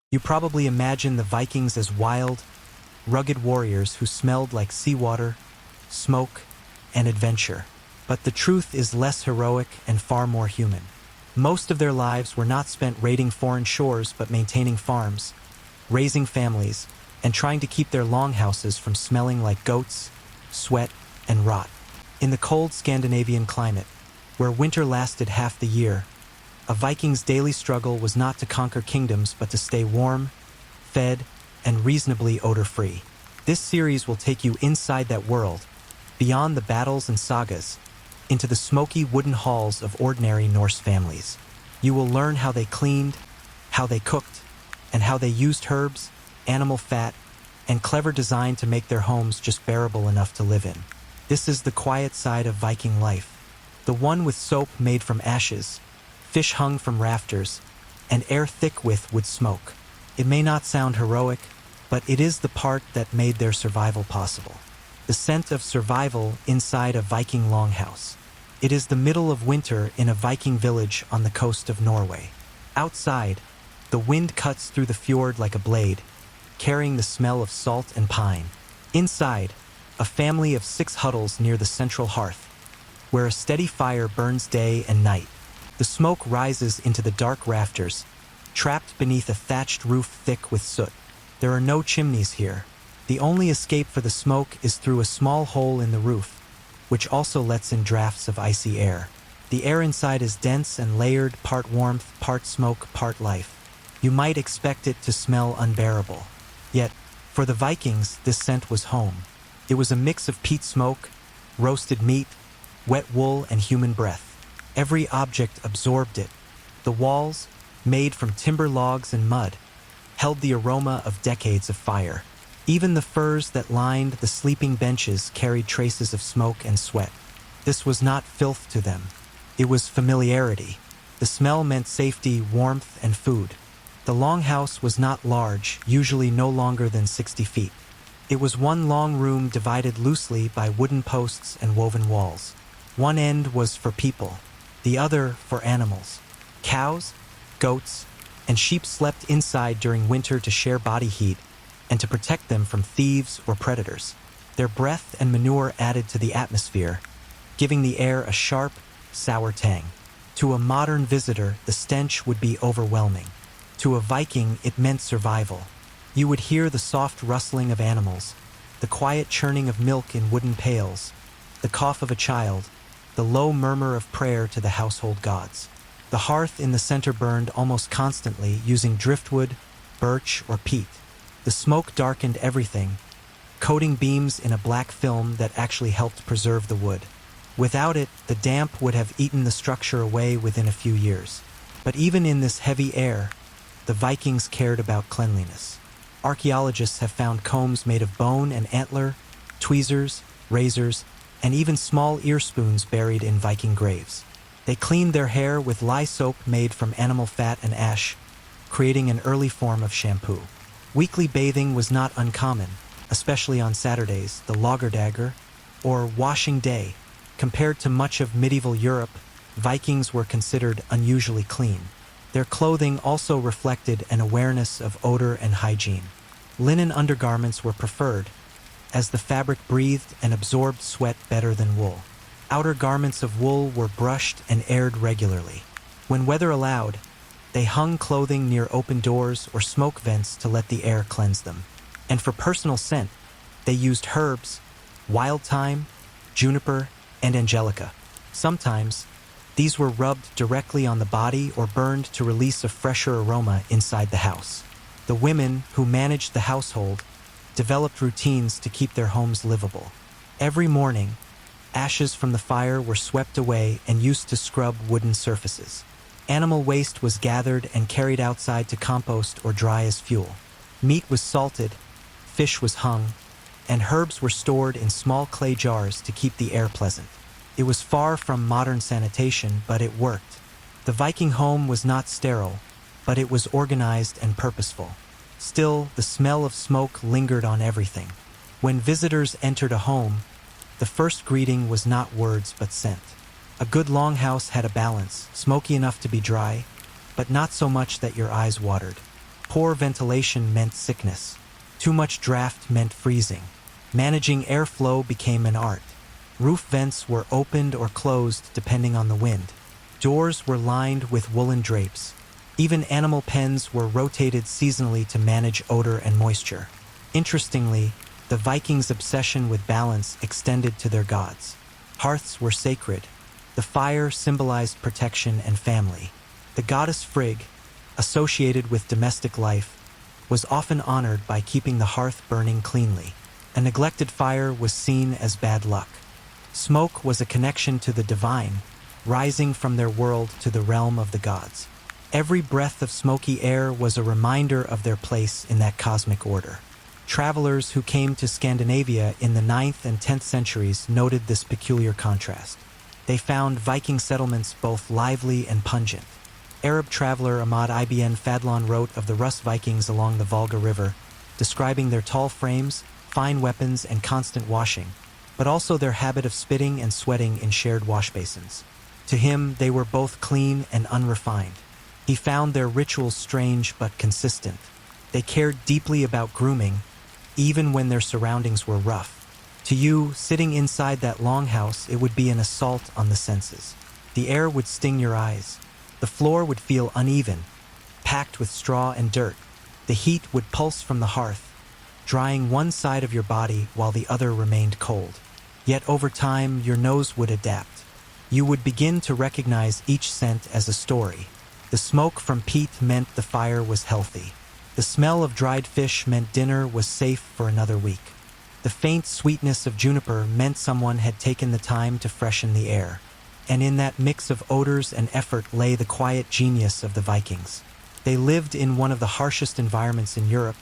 You probably imagine the Vikings as wild, rugged warriors who smelled like seawater, smoke, and adventure. But the truth is less heroic and far more human. Most of their lives were not spent raiding foreign shores but maintaining farms, raising families, and trying to keep their longhouses from smelling like goats, sweat, and rot. In the cold Scandinavian climate, where winter lasted half the year, a Viking's daily struggle was not to conquer kingdoms but to stay warm, fed, and reasonably odor-free. This series will take you inside that world, beyond the battles and sagas, into the smoky wooden halls of ordinary Norse families. You will learn how they cleaned, how they cooked, and how they used herbs, animal fat, and clever design to make their homes just bearable enough to live in. This is the quiet side of Viking life, the one with soap made from ashes, fish hung from rafters, and air thick with wood smoke. It may not sound heroic, but it is the part that made their survival possible. The scent of survival inside a Viking longhouse. It is the middle of winter in a Viking village on the coast of Norway. Outside, the wind cuts through the fjord like a blade, carrying the smell of salt and pine. Inside, a family of 6 huddles near the central hearth, where a steady fire burns day and night. The smoke rises into the dark rafters, trapped beneath a thatched roof thick with soot. There are no chimneys here. The only escape for the smoke is through a small hole in the roof, which also lets in drafts of icy air. The air inside is dense and layered, part warmth, part smoke, part life. You might expect it to smell unbearable. Yet, for the Vikings, this scent was home. It was a mix of peat smoke, roasted meat, wet wool, and human breath. Every object absorbed it. The walls, made from timber logs and mud, held the aroma of decades of fire. Even the furs that lined the sleeping benches carried traces of smoke and sweat. This was not filth to them. It was familiarity. The smell meant safety, warmth, and food. The longhouse was not large, usually no longer than 60 feet. It was one long room divided loosely by wooden posts and woven walls. One end was for people, the other for animals. Cows, goats, and sheep slept inside during winter to share body heat and to protect them from thieves or predators. Their breath and manure added to the atmosphere, giving the air a sharp, sour tang. To a modern visitor, the stench would be overwhelming. To a Viking, it meant survival. You would hear the soft rustling of animals, the quiet churning of milk in wooden pails, the cough of a child, the low murmur of prayer to the household gods. The hearth in the center burned almost constantly using driftwood, birch, or peat. The smoke darkened everything, coating beams in a black film that actually helped preserve the wood. Without it, the damp would have eaten the structure away within a few years. But even in this heavy air, the Vikings cared about cleanliness. Archaeologists have found combs made of bone and antler, tweezers, razors, and even small ear spoons buried in Viking graves. They cleaned their hair with lye soap made from animal fat and ash, creating an early form of shampoo. Weekly bathing was not uncommon, especially on Saturdays, the Laugardagger, or washing day. Compared to much of medieval Europe, Vikings were considered unusually clean. Their clothing also reflected an awareness of odor and hygiene. Linen undergarments were preferred, as the fabric breathed and absorbed sweat better than wool. Outer garments of wool were brushed and aired regularly. When weather allowed, they hung clothing near open doors or smoke vents to let the air cleanse them. And for personal scent, they used herbs, wild thyme, juniper, and angelica. Sometimes, these were rubbed directly on the body or burned to release a fresher aroma inside the house. The women, who managed the household, developed routines to keep their homes livable. Every morning, ashes from the fire were swept away and used to scrub wooden surfaces. Animal waste was gathered and carried outside to compost or dry as fuel. Meat was salted, fish was hung, and herbs were stored in small clay jars to keep the air pleasant. It was far from modern sanitation, but it worked. The Viking home was not sterile, but it was organized and purposeful. Still, the smell of smoke lingered on everything. When visitors entered a home, the first greeting was not words but scent. A good longhouse had a balance, smoky enough to be dry, but not so much that your eyes watered. Poor ventilation meant sickness. Too much draft meant freezing. Managing airflow became an art. Roof vents were opened or closed depending on the wind. Doors were lined with woolen drapes. Even animal pens were rotated seasonally to manage odor and moisture. Interestingly, the Vikings' obsession with balance extended to their gods. Hearths were sacred. The fire symbolized protection and family. The goddess Frigg, associated with domestic life, was often honored by keeping the hearth burning cleanly. A neglected fire was seen as bad luck. Smoke was a connection to the divine, rising from their world to the realm of the gods. Every breath of smoky air was a reminder of their place in that cosmic order. Travelers who came to Scandinavia in the 9th and 10th centuries noted this peculiar contrast. They found Viking settlements both lively and pungent. Arab traveler Ahmad ibn Fadlan wrote of the Rus Vikings along the Volga River, describing their tall frames, fine weapons, and constant washing, but also their habit of spitting and sweating in shared wash basins. To him, they were both clean and unrefined. He found their rituals strange but consistent. They cared deeply about grooming, even when their surroundings were rough. To you, sitting inside that longhouse, it would be an assault on the senses. The air would sting your eyes. The floor would feel uneven, packed with straw and dirt. The heat would pulse from the hearth, drying one side of your body while the other remained cold. Yet over time, your nose would adapt. You would begin to recognize each scent as a story. The smoke from peat meant the fire was healthy. The smell of dried fish meant dinner was safe for another week. The faint sweetness of juniper meant someone had taken the time to freshen the air. And in that mix of odors and effort lay the quiet genius of the Vikings. They lived in one of the harshest environments in Europe,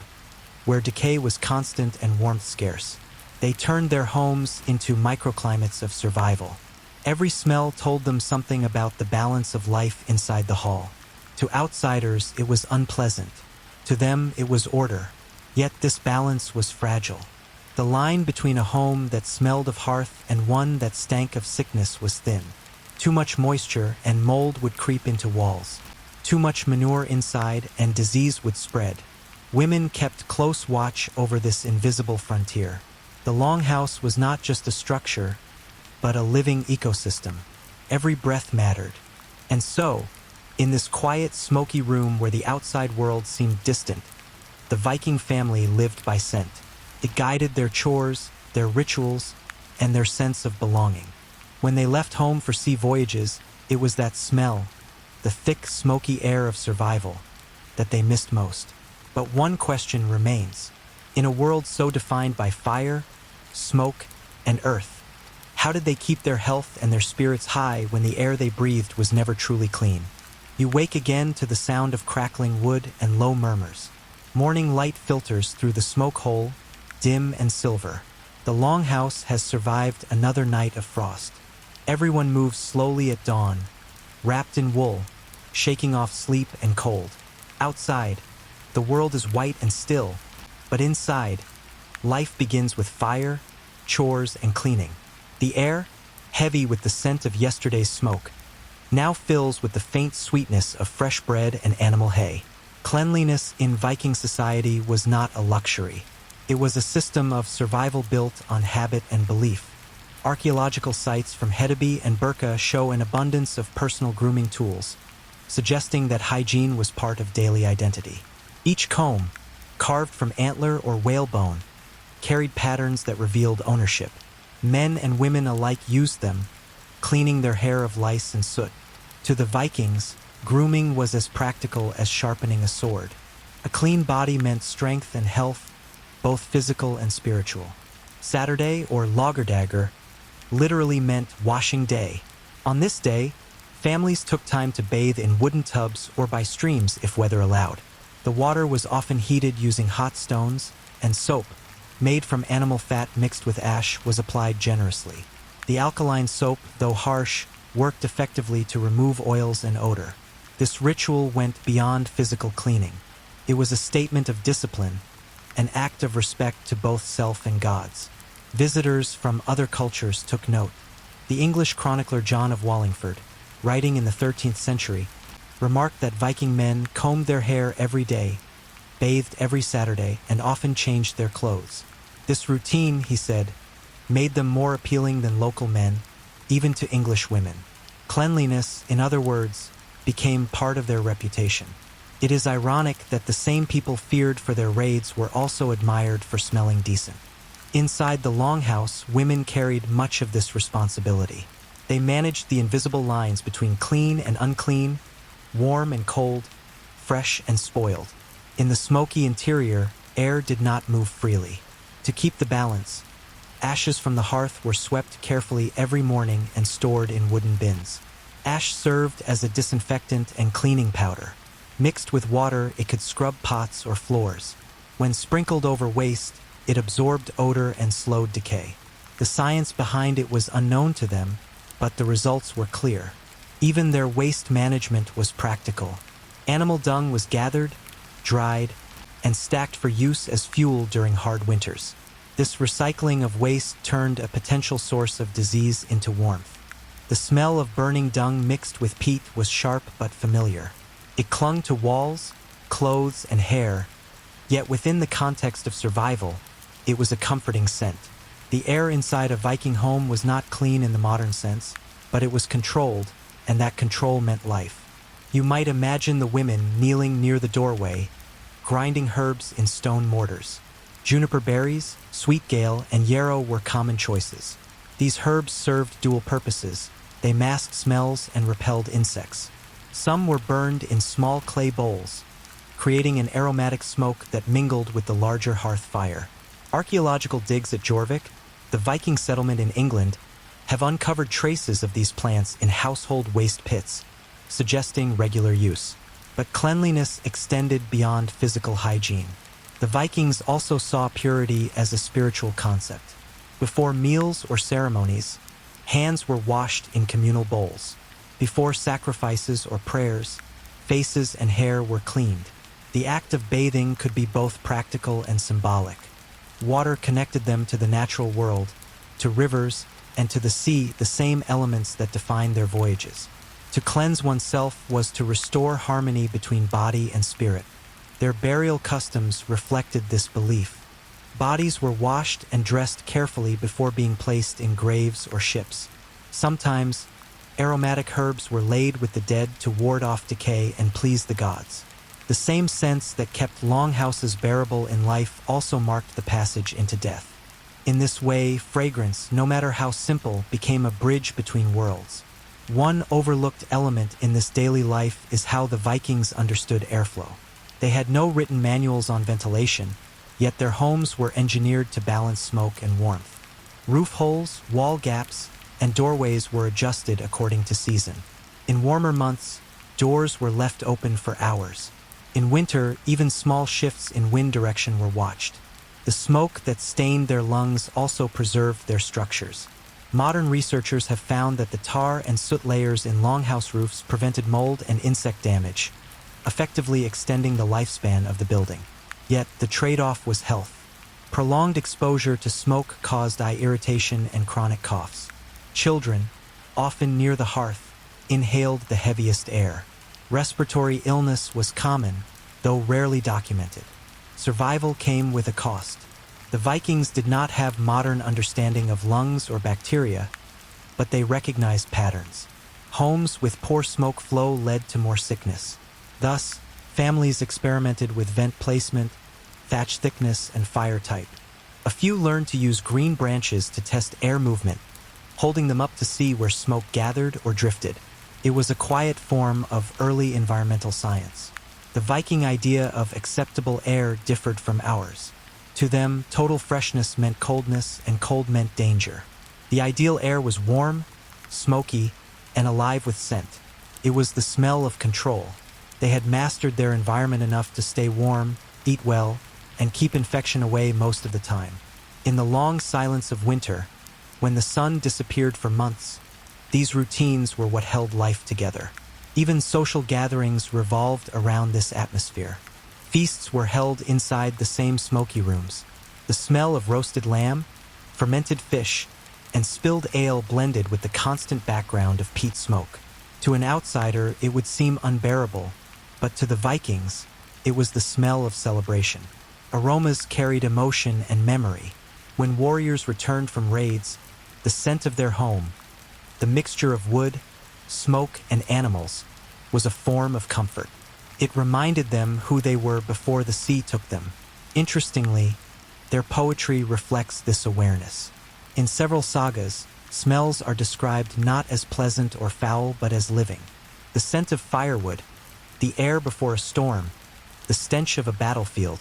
where decay was constant and warmth scarce. They turned their homes into microclimates of survival. Every smell told them something about the balance of life inside the hall. To outsiders, it was unpleasant. To them, it was order. Yet this balance was fragile. The line between a home that smelled of hearth and one that stank of sickness was thin. Too much moisture and mold would creep into walls. Too much manure inside and disease would spread. Women kept close watch over this invisible frontier. The longhouse was not just a structure, but a living ecosystem. Every breath mattered. And so, in this quiet, smoky room where the outside world seemed distant, the Viking family lived by scent. It guided their chores, their rituals, and their sense of belonging. When they left home for sea voyages, it was that smell, the thick, smoky air of survival, that they missed most. But one question remains. In a world so defined by fire, smoke, and earth, how did they keep their health and their spirits high when the air they breathed was never truly clean? You wake again to the sound of crackling wood and low murmurs. Morning light filters through the smoke hole, dim and silver. The longhouse has survived another night of frost. Everyone moves slowly at dawn, wrapped in wool, shaking off sleep and cold. Outside, the world is white and still, but inside, life begins with fire, chores, and cleaning. The air, heavy with the scent of yesterday's smoke, now fills with the faint sweetness of fresh bread and animal hay. Cleanliness in Viking society was not a luxury. It was a system of survival built on habit and belief. Archaeological sites from Hedeby and Birka show an abundance of personal grooming tools, suggesting that hygiene was part of daily identity. Each comb, carved from antler or whalebone, carried patterns that revealed ownership. Men and women alike used them, cleaning their hair of lice and soot. To the Vikings, grooming was as practical as sharpening a sword. A clean body meant strength and health, both physical and spiritual. Saturday, or Laugardagr, literally meant washing day. On this day, families took time to bathe in wooden tubs or by streams if weather allowed. The water was often heated using hot stones, and soap, made from animal fat mixed with ash, was applied generously. The alkaline soap, though harsh, worked effectively to remove oils and odor. This ritual went beyond physical cleaning. It was a statement of discipline, an act of respect to both self and gods. Visitors from other cultures took note. The English chronicler John of Wallingford, writing in the 13th century, remarked that Viking men combed their hair every day, bathed every Saturday, and often changed their clothes. This routine, he said, made them more appealing than local men, even to English women. Cleanliness, in other words, became part of their reputation. It is ironic that the same people feared for their raids were also admired for smelling decent. Inside the longhouse, women carried much of this responsibility. They managed the invisible lines between clean and unclean, warm and cold, fresh and spoiled. In the smoky interior, air did not move freely. To keep the balance, ashes from the hearth were swept carefully every morning and stored in wooden bins. Ash served as a disinfectant and cleaning powder. Mixed with water, it could scrub pots or floors. When sprinkled over waste, it absorbed odor and slowed decay. The science behind it was unknown to them, but the results were clear. Even their waste management was practical. Animal dung was gathered, dried, and stacked for use as fuel during hard winters. This recycling of waste turned a potential source of disease into warmth. The smell of burning dung mixed with peat was sharp but familiar. It clung to walls, clothes, and hair, yet within the context of survival, it was a comforting scent. The air inside a Viking home was not clean in the modern sense, but it was controlled, and that control meant life. You might imagine the women kneeling near the doorway, grinding herbs in stone mortars. Juniper berries, sweet gale, and yarrow were common choices. These herbs served dual purposes. They masked smells and repelled insects. Some were burned in small clay bowls, creating an aromatic smoke that mingled with the larger hearth fire. Archaeological digs at Jorvik, the Viking settlement in England, have uncovered traces of these plants in household waste pits, suggesting regular use. But cleanliness extended beyond physical hygiene. The Vikings also saw purity as a spiritual concept. Before meals or ceremonies, hands were washed in communal bowls. Before sacrifices or prayers, faces and hair were cleaned. The act of bathing could be both practical and symbolic. Water connected them to the natural world, to rivers, and to the sea, the same elements that defined their voyages. To cleanse oneself was to restore harmony between body and spirit. Their burial customs reflected this belief. Bodies were washed and dressed carefully before being placed in graves or ships. Sometimes, aromatic herbs were laid with the dead to ward off decay and please the gods. The same sense that kept longhouses bearable in life also marked the passage into death. In this way, fragrance, no matter how simple, became a bridge between worlds. One overlooked element in this daily life is how the Vikings understood airflow. They had no written manuals on ventilation, yet their homes were engineered to balance smoke and warmth. Roof holes, wall gaps, and doorways were adjusted according to season. In warmer months, doors were left open for hours. In winter, even small shifts in wind direction were watched. The smoke that stained their lungs also preserved their structures. Modern researchers have found that the tar and soot layers in longhouse roofs prevented mold and insect damage, effectively extending the lifespan of the building. Yet, the trade-off was health. Prolonged exposure to smoke caused eye irritation and chronic coughs. Children, often near the hearth, inhaled the heaviest air. Respiratory illness was common, though rarely documented. Survival came with a cost. The Vikings did not have modern understanding of lungs or bacteria, but they recognized patterns. Homes with poor smoke flow led to more sickness. Thus, families experimented with vent placement, thatch thickness, and fire type. A few learned to use green branches to test air movement, holding them up to see where smoke gathered or drifted. It was a quiet form of early environmental science. The Viking idea of acceptable air differed from ours. To them, total freshness meant coldness, and cold meant danger. The ideal air was warm, smoky, and alive with scent. It was the smell of control. They had mastered their environment enough to stay warm, eat well, and keep infection away most of the time. In the long silence of winter, when the sun disappeared for months, these routines were what held life together. Even social gatherings revolved around this atmosphere. Feasts were held inside the same smoky rooms. The smell of roasted lamb, fermented fish, and spilled ale blended with the constant background of peat smoke. To an outsider, it would seem unbearable, but to the Vikings, it was the smell of celebration. Aromas carried emotion and memory. When warriors returned from raids, the scent of their home, the mixture of wood, smoke, and animals, was a form of comfort. It reminded them who they were before the sea took them. Interestingly, their poetry reflects this awareness. In several sagas, smells are described not as pleasant or foul but as living. The scent of firewood, the air before a storm, the stench of a battlefield,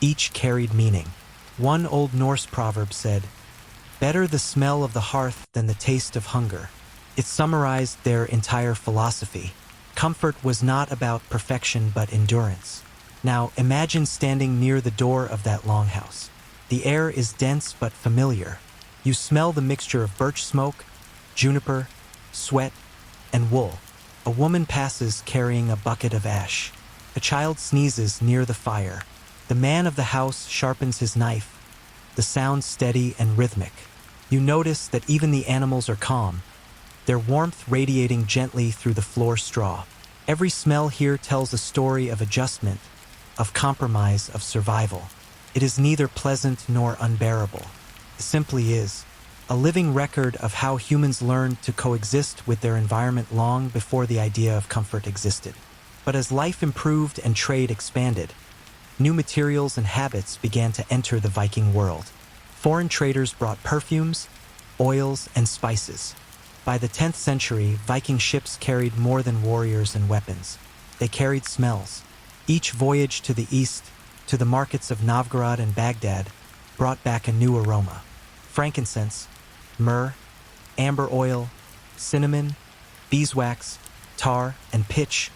each carried meaning. One Old Norse proverb said, "Better the smell of the hearth than the taste of hunger." It summarized their entire philosophy. Comfort was not about perfection but endurance. Now imagine standing near the door of that longhouse. The air is dense but familiar. You smell the mixture of birch smoke, juniper, sweat, and wool. A woman passes carrying a bucket of ash. A child sneezes near the fire. The man of the house sharpens his knife. The sound steady and rhythmic. You notice that even the animals are calm, their warmth radiating gently through the floor straw. Every smell here tells a story of adjustment, of compromise, of survival. It is neither pleasant nor unbearable. It simply is, a living record of how humans learned to coexist with their environment long before the idea of comfort existed. But as life improved and trade expanded, new materials and habits began to enter the Viking world. Foreign traders brought perfumes, oils, and spices. By the 10th century, Viking ships carried more than warriors and weapons. They carried smells. Each voyage to the east, to the markets of Novgorod and Baghdad, brought back a new aroma. Frankincense, myrrh, amber oil, cinnamon, beeswax, tar, and pitch,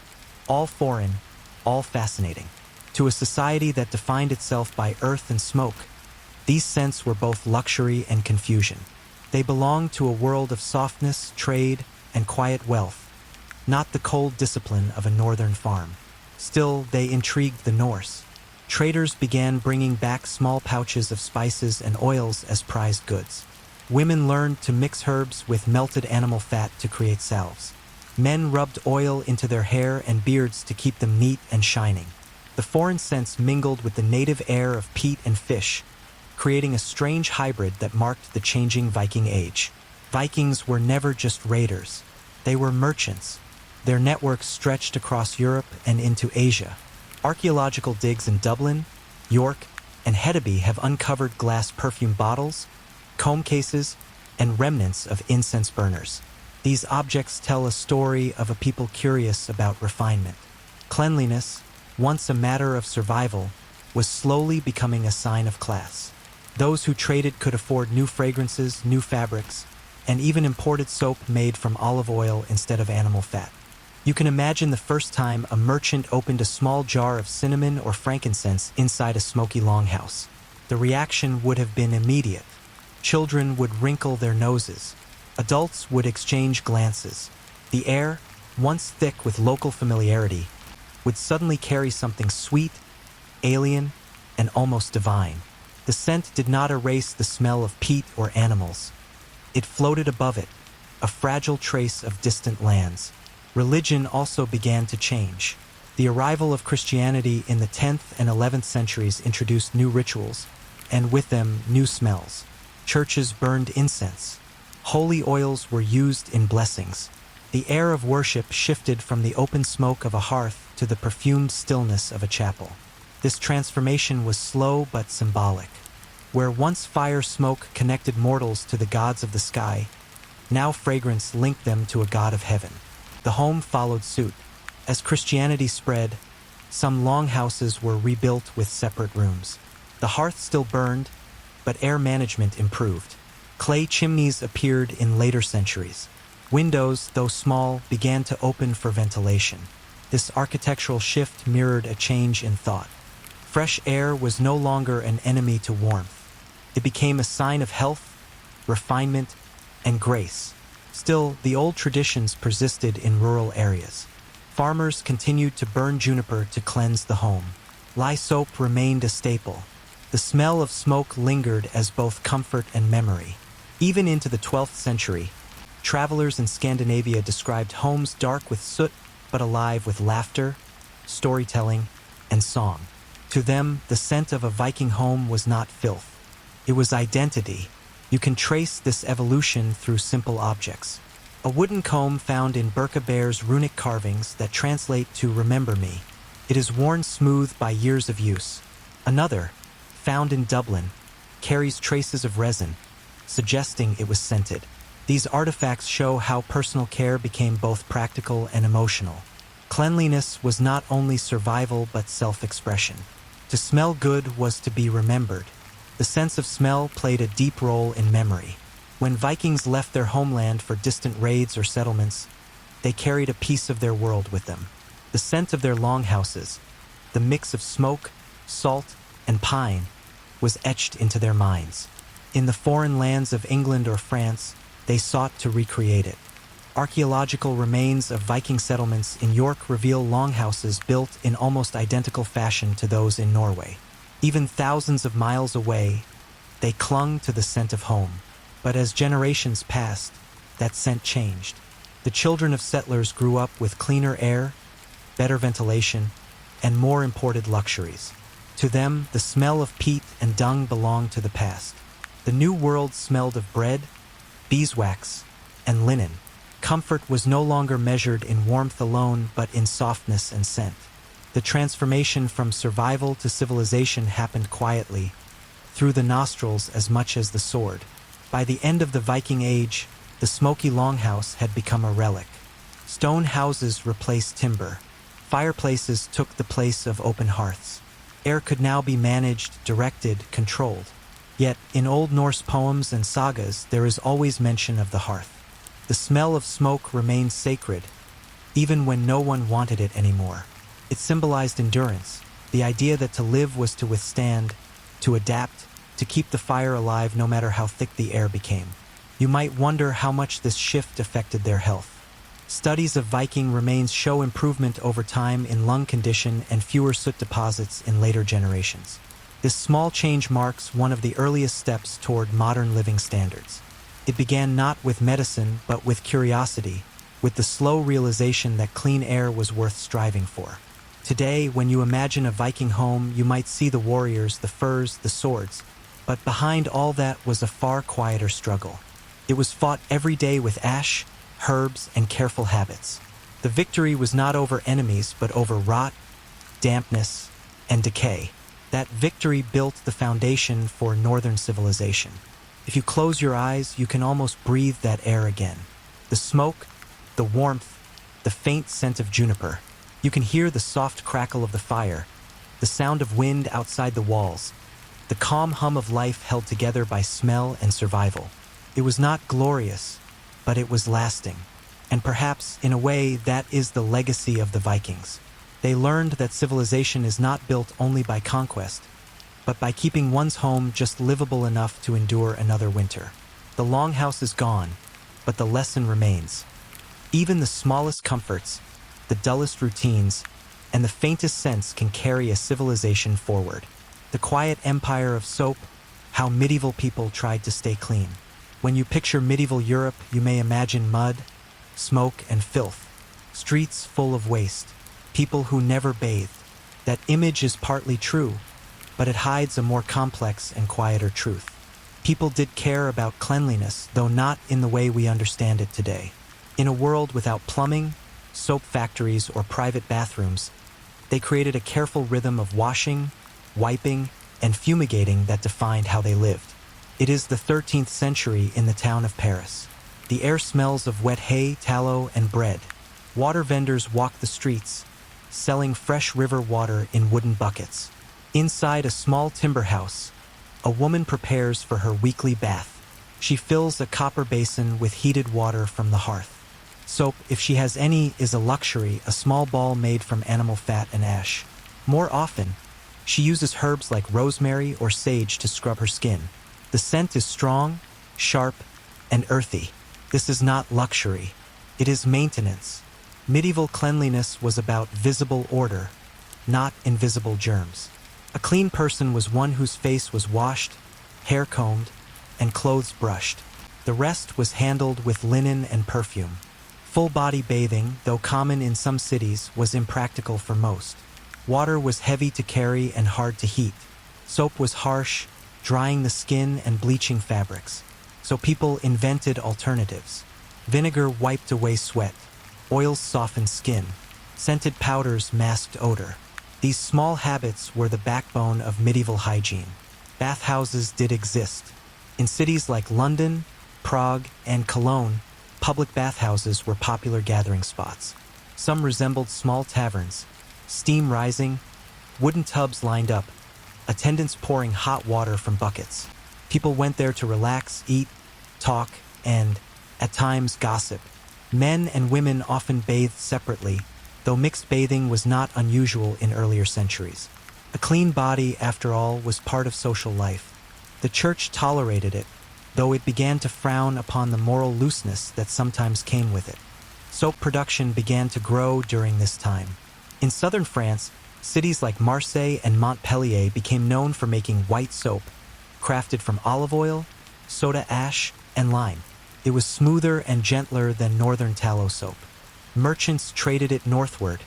all foreign, all fascinating. To a society that defined itself by earth and smoke, these scents were both luxury and confusion. They belonged to a world of softness, trade, and quiet wealth, not the cold discipline of a northern farm. Still, they intrigued the Norse. Traders began bringing back small pouches of spices and oils as prized goods. Women learned to mix herbs with melted animal fat to create salves. Men rubbed oil into their hair and beards to keep them neat and shining. The foreign scents mingled with the native air of peat and fish, creating a strange hybrid that marked the changing Viking age. Vikings were never just raiders. They were merchants. Their networks stretched across Europe and into Asia. Archaeological digs in Dublin, York, and Hedeby have uncovered glass perfume bottles, comb cases, and remnants of incense burners. These objects tell a story of a people curious about refinement. Cleanliness, once a matter of survival, was slowly becoming a sign of class. Those who traded could afford new fragrances, new fabrics, and even imported soap made from olive oil instead of animal fat. You can imagine the first time a merchant opened a small jar of cinnamon or frankincense inside a smoky longhouse. The reaction would have been immediate. Children would wrinkle their noses. Adults would exchange glances. The air, once thick with local familiarity, would suddenly carry something sweet, alien, and almost divine. The scent did not erase the smell of peat or animals. It floated above it, a fragile trace of distant lands. Religion also began to change. The arrival of Christianity in the 10th and 11th centuries introduced new rituals, and with them, new smells. Churches burned incense. Holy oils were used in blessings. The air of worship shifted from the open smoke of a hearth to the perfumed stillness of a chapel. This transformation was slow but symbolic. Where once fire smoke connected mortals to the gods of the sky, now fragrance linked them to a god of heaven. The home followed suit. As Christianity spread, some longhouses were rebuilt with separate rooms. The hearth still burned, but air management improved. Clay chimneys appeared in later centuries. Windows, though small, began to open for ventilation. This architectural shift mirrored a change in thought. Fresh air was no longer an enemy to warmth. It became a sign of health, refinement, and grace. Still, the old traditions persisted in rural areas. Farmers continued to burn juniper to cleanse the home. Lye soap remained a staple. The smell of smoke lingered as both comfort and memory. Even into the 12th century, travelers in Scandinavia described homes dark with soot but alive with laughter, storytelling, and song. To them, the scent of a Viking home was not filth. It was identity. You can trace this evolution through simple objects. A wooden comb found in Birka-Bear's runic carvings that translate to "remember me." It is worn smooth by years of use. Another, found in Dublin, carries traces of resin, suggesting it was scented. These artifacts show how personal care became both practical and emotional. Cleanliness was not only survival but self-expression. To smell good was to be remembered. The sense of smell played a deep role in memory. When Vikings left their homeland for distant raids or settlements, they carried a piece of their world with them. The scent of their longhouses, the mix of smoke, salt, and pine, was etched into their minds. In the foreign lands of England or France, they sought to recreate it. Archaeological remains of Viking settlements in York reveal longhouses built in almost identical fashion to those in Norway. Even thousands of miles away, they clung to the scent of home. But as generations passed, that scent changed. The children of settlers grew up with cleaner air, better ventilation, and more imported luxuries. To them, the smell of peat and dung belonged to the past. The new world smelled of bread, beeswax, and linen. Comfort was no longer measured in warmth alone, but in softness and scent. The transformation from survival to civilization happened quietly, through the nostrils as much as the sword. By the end of the Viking Age, the smoky longhouse had become a relic. Stone houses replaced timber. Fireplaces took the place of open hearths. Air could now be managed, directed, controlled. Yet, in Old Norse poems and sagas, there is always mention of the hearth. The smell of smoke remained sacred, even when no one wanted it anymore. It symbolized endurance, the idea that to live was to withstand, to adapt, to keep the fire alive no matter how thick the air became. You might wonder how much this shift affected their health. Studies of Viking remains show improvement over time in lung condition and fewer soot deposits in later generations. This small change marks one of the earliest steps toward modern living standards. It began not with medicine but with curiosity, with the slow realization that clean air was worth striving for. Today, when you imagine a Viking home, you might see the warriors, the furs, the swords. But behind all that was a far quieter struggle. It was fought every day with ash, herbs, and careful habits. The victory was not over enemies, but over rot, dampness, and decay. That victory built the foundation for northern civilization. If you close your eyes, you can almost breathe that air again. The smoke, the warmth, the faint scent of juniper. You can hear the soft crackle of the fire, the sound of wind outside the walls, the calm hum of life held together by smell and survival. It was not glorious, but it was lasting. And perhaps, in a way, that is the legacy of the Vikings. They learned that civilization is not built only by conquest, but by keeping one's home just livable enough to endure another winter. The longhouse is gone, but the lesson remains. Even the smallest comforts, the dullest routines, and the faintest scents can carry a civilization forward. The quiet empire of soap, how medieval people tried to stay clean. When you picture medieval Europe, you may imagine mud, smoke, and filth, streets full of waste, people who never bathed. That image is partly true, but it hides a more complex and quieter truth. People did care about cleanliness, though not in the way we understand it today. In a world without plumbing, soap factories, or private bathrooms, they created a careful rhythm of washing, wiping, and fumigating that defined how they lived. It is the 13th century in the town of Paris. The air smells of wet hay, tallow, and bread. Water vendors walk the streets, selling fresh river water in wooden buckets. Inside a small timber house, a woman prepares for her weekly bath. She fills a copper basin with heated water from the hearth. Soap, if she has any, is a luxury, a small ball made from animal fat and ash. More often, she uses herbs like rosemary or sage to scrub her skin. The scent is strong, sharp, and earthy. This is not luxury. It is maintenance. Medieval cleanliness was about visible order, not invisible germs. A clean person was one whose face was washed, hair combed, and clothes brushed. The rest was handled with linen and perfume. Full-body bathing, though common in some cities, was impractical for most. Water was heavy to carry and hard to heat. Soap was harsh, drying the skin and bleaching fabrics. So people invented alternatives. Vinegar wiped away sweat. Oils softened skin. Scented powders masked odor. These small habits were the backbone of medieval hygiene. Bathhouses did exist. In cities like London, Prague, and Cologne, public bathhouses were popular gathering spots. Some resembled small taverns, steam rising, wooden tubs lined up, attendants pouring hot water from buckets. People went there to relax, eat, talk, and, at times, gossip. Men and women often bathed separately, though mixed bathing was not unusual in earlier centuries. A clean body, after all, was part of social life. The church tolerated it, though it began to frown upon the moral looseness that sometimes came with it. Soap production began to grow during this time. In southern France, cities like Marseille and Montpellier became known for making white soap, crafted from olive oil, soda ash, and lime. It was smoother and gentler than northern tallow soap. Merchants traded it northward,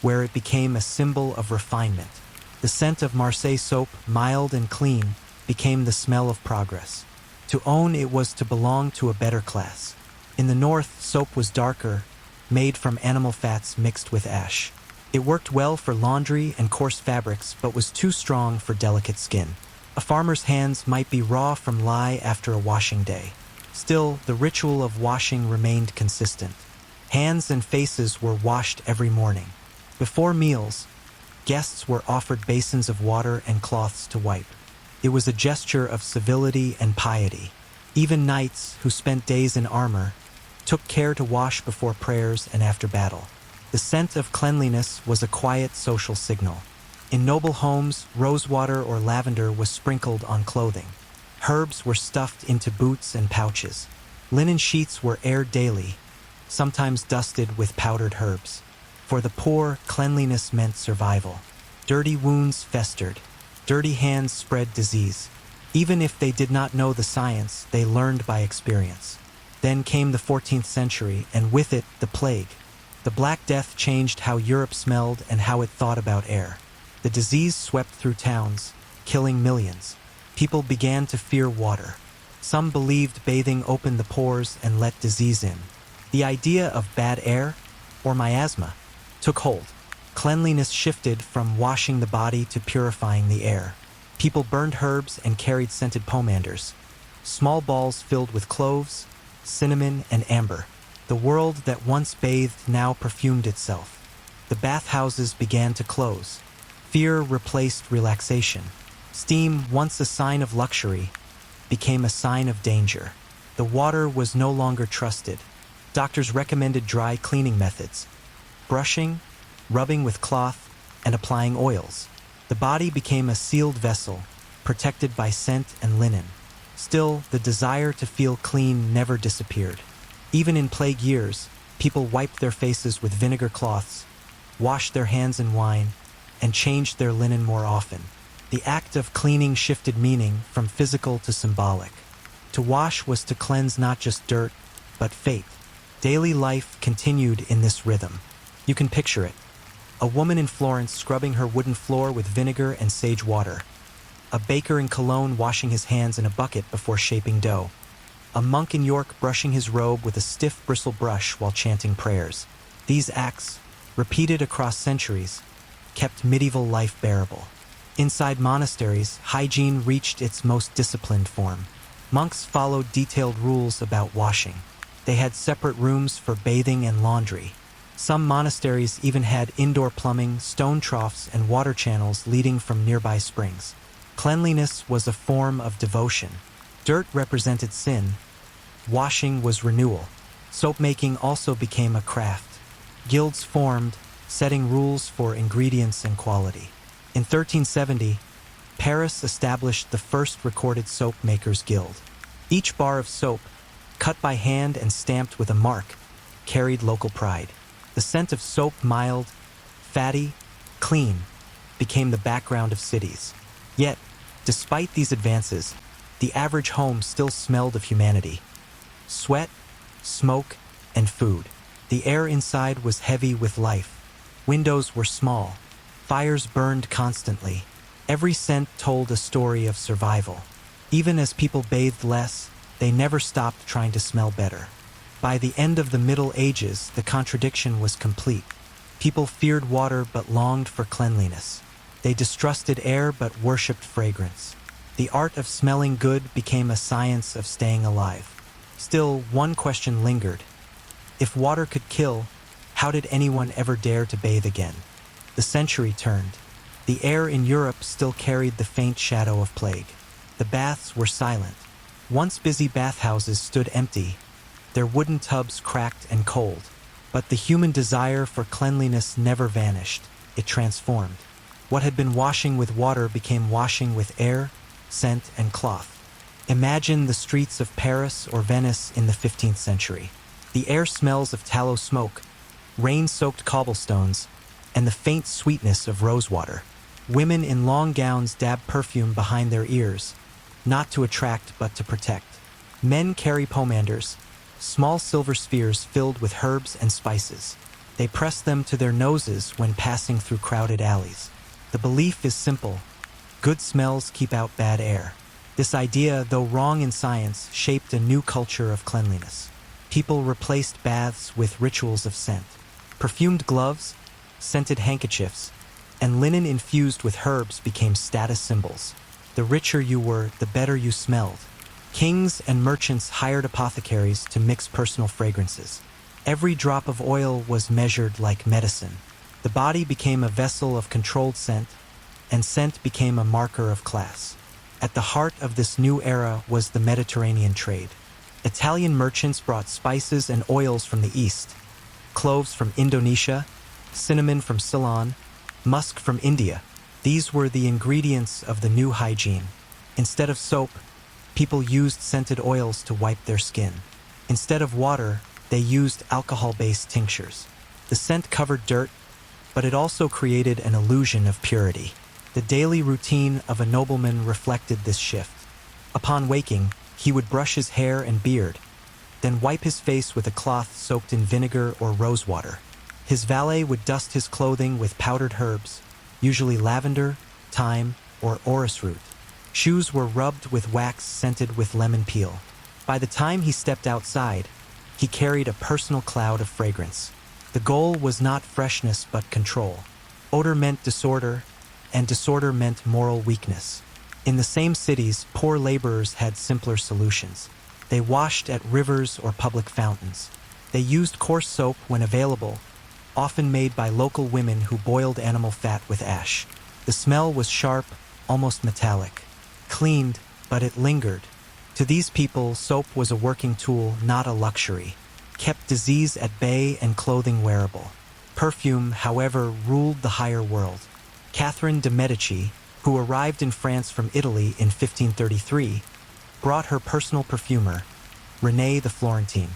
where it became a symbol of refinement. The scent of Marseille soap, mild and clean, became the smell of progress. To own it was to belong to a better class. In the north, soap was darker, made from animal fats mixed with ash. It worked well for laundry and coarse fabrics, but was too strong for delicate skin. A farmer's hands might be raw from lye after a washing day. Still, the ritual of washing remained consistent. Hands and faces were washed every morning. Before meals, guests were offered basins of water and cloths to wipe. It was a gesture of civility and piety. Even knights, who spent days in armor, took care to wash before prayers and after battle. The scent of cleanliness was a quiet social signal. In noble homes, rosewater or lavender was sprinkled on clothing. Herbs were stuffed into boots and pouches. Linen sheets were aired daily, sometimes dusted with powdered herbs. For the poor, cleanliness meant survival. Dirty wounds festered. Dirty hands spread disease. Even if they did not know the science, they learned by experience. Then came the 14th century, and with it, the plague. The Black Death changed how Europe smelled and how it thought about air. The disease swept through towns, killing millions. People began to fear water. Some believed bathing opened the pores and let disease in. The idea of bad air, or miasma, took hold. Cleanliness shifted from washing the body to purifying the air. People burned herbs and carried scented pomanders, small balls filled with cloves, cinnamon, and amber. The world that once bathed now perfumed itself. The bathhouses began to close. Fear replaced relaxation. Steam, once a sign of luxury, became a sign of danger. The water was no longer trusted. Doctors recommended dry cleaning methods: brushing, rubbing with cloth, and applying oils. The body became a sealed vessel, protected by scent and linen. Still, the desire to feel clean never disappeared. Even in plague years, people wiped their faces with vinegar cloths, washed their hands in wine, and changed their linen more often. The act of cleaning shifted meaning from physical to symbolic. To wash was to cleanse not just dirt, but faith. Daily life continued in this rhythm. You can picture it. A woman in Florence scrubbing her wooden floor with vinegar and sage water. A baker in Cologne washing his hands in a bucket before shaping dough. A monk in York brushing his robe with a stiff bristle brush while chanting prayers. These acts, repeated across centuries, kept medieval life bearable. Inside monasteries, hygiene reached its most disciplined form. Monks followed detailed rules about washing. They had separate rooms for bathing and laundry. Some monasteries even had indoor plumbing, stone troughs, and water channels leading from nearby springs. Cleanliness was a form of devotion. Dirt represented sin. Washing was renewal. Soap-making also became a craft. Guilds formed, setting rules for ingredients and quality. In 1370, Paris established the first recorded soap makers' guild. Each bar of soap, cut by hand and stamped with a mark, carried local pride. The scent of soap, mild, fatty, clean, became the background of cities. Yet, despite these advances, the average home still smelled of humanity. Sweat, smoke, and food. The air inside was heavy with life. Windows were small, Fires burned constantly. Every scent told a story of survival. Even as people bathed less, they never stopped trying to smell better. By the end of the Middle Ages, the contradiction was complete. People feared water but longed for cleanliness. They distrusted air but worshipped fragrance. The art of smelling good became a science of staying alive. Still, one question lingered. If water could kill, how did anyone ever dare to bathe again? The century turned. The air in Europe still carried the faint shadow of plague. The baths were silent. Once busy bathhouses stood empty, their wooden tubs cracked and cold. But the human desire for cleanliness never vanished. It transformed. What had been washing with water became washing with air, scent, and cloth. Imagine the streets of Paris or Venice in the 15th century. The air smells of tallow smoke, rain-soaked cobblestones, and the faint sweetness of rosewater. Women in long gowns dab perfume behind their ears, not to attract but to protect. Men carry pomanders, small silver spheres filled with herbs and spices. They press them to their noses when passing through crowded alleys. The belief is simple: good smells keep out bad air. This idea, though wrong in science, shaped a new culture of cleanliness. People replaced baths with rituals of scent. Perfumed gloves, scented handkerchiefs, and linen infused with herbs became status symbols. The richer you were, the better you smelled. Kings and merchants hired apothecaries to mix personal fragrances. Every drop of oil was measured like medicine. The body became a vessel of controlled scent, and scent became a marker of class. At the heart of this new era was the Mediterranean trade. Italian merchants brought spices and oils from the east, cloves from Indonesia, cinnamon from Ceylon, musk from India. These were the ingredients of the new hygiene. Instead of soap, people used scented oils to wipe their skin. Instead of water, they used alcohol-based tinctures. The scent covered dirt, but it also created an illusion of purity. The daily routine of a nobleman reflected this shift. Upon waking, he would brush his hair and beard, then wipe his face with a cloth soaked in vinegar or rosewater. His valet would dust his clothing with powdered herbs, usually lavender, thyme, or orris root. Shoes were rubbed with wax scented with lemon peel. By the time he stepped outside, he carried a personal cloud of fragrance. The goal was not freshness but control. Odor meant disorder, and disorder meant moral weakness. In the same cities, poor laborers had simpler solutions. They washed at rivers or public fountains. They used coarse soap when available, often made by local women who boiled animal fat with ash. The smell was sharp, almost metallic. Cleaned, but it lingered. To these people, soap was a working tool, not a luxury. Kept disease at bay and clothing wearable. Perfume, however, ruled the higher world. Catherine de' Medici, who arrived in France from Italy in 1533, brought her personal perfumer, René the Florentine.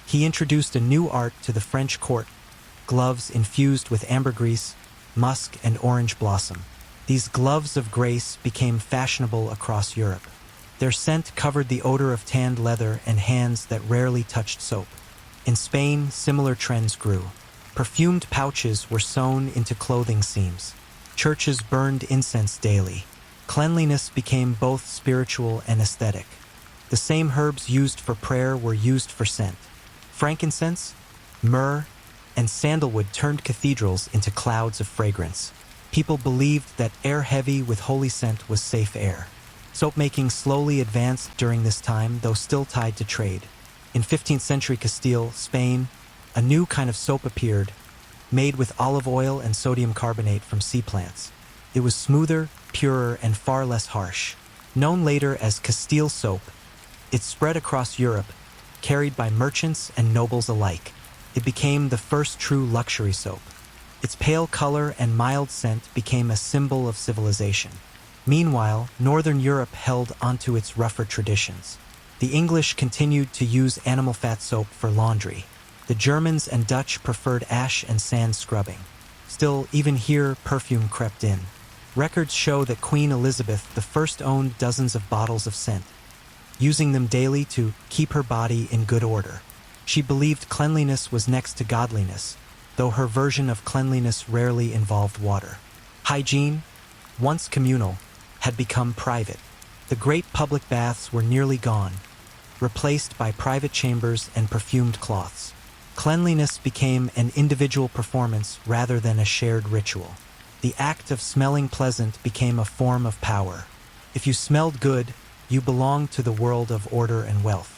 He introduced a new art to the French court: gloves infused with ambergris, musk, and orange blossom. These gloves of grace became fashionable across Europe. Their scent covered the odor of tanned leather and hands that rarely touched soap. In Spain, similar trends grew. Perfumed pouches were sewn into clothing seams. Churches burned incense daily. Cleanliness became both spiritual and aesthetic. The same herbs used for prayer were used for scent. Frankincense, myrrh, and sandalwood turned cathedrals into clouds of fragrance. People believed that air heavy with holy scent was safe air. Soap-making slowly advanced during this time, though still tied to trade. In 15th century Castile, Spain, a new kind of soap appeared, made with olive oil and sodium carbonate from sea plants. It was smoother, purer, and far less harsh. Known later as Castile soap, it spread across Europe, carried by merchants and nobles alike. It became the first true luxury soap. Its pale color and mild scent became a symbol of civilization. Meanwhile, Northern Europe held onto its rougher traditions. The English continued to use animal fat soap for laundry. The Germans and Dutch preferred ash and sand scrubbing. Still, even here, perfume crept in. Records show that Queen Elizabeth I owned dozens of bottles of scent, using them daily to keep her body in good order. She believed cleanliness was next to godliness, though her version of cleanliness rarely involved water. Hygiene, once communal, had become private. The great public baths were nearly gone, replaced by private chambers and perfumed cloths. Cleanliness became an individual performance rather than a shared ritual. The act of smelling pleasant became a form of power. If you smelled good, you belonged to the world of order and wealth.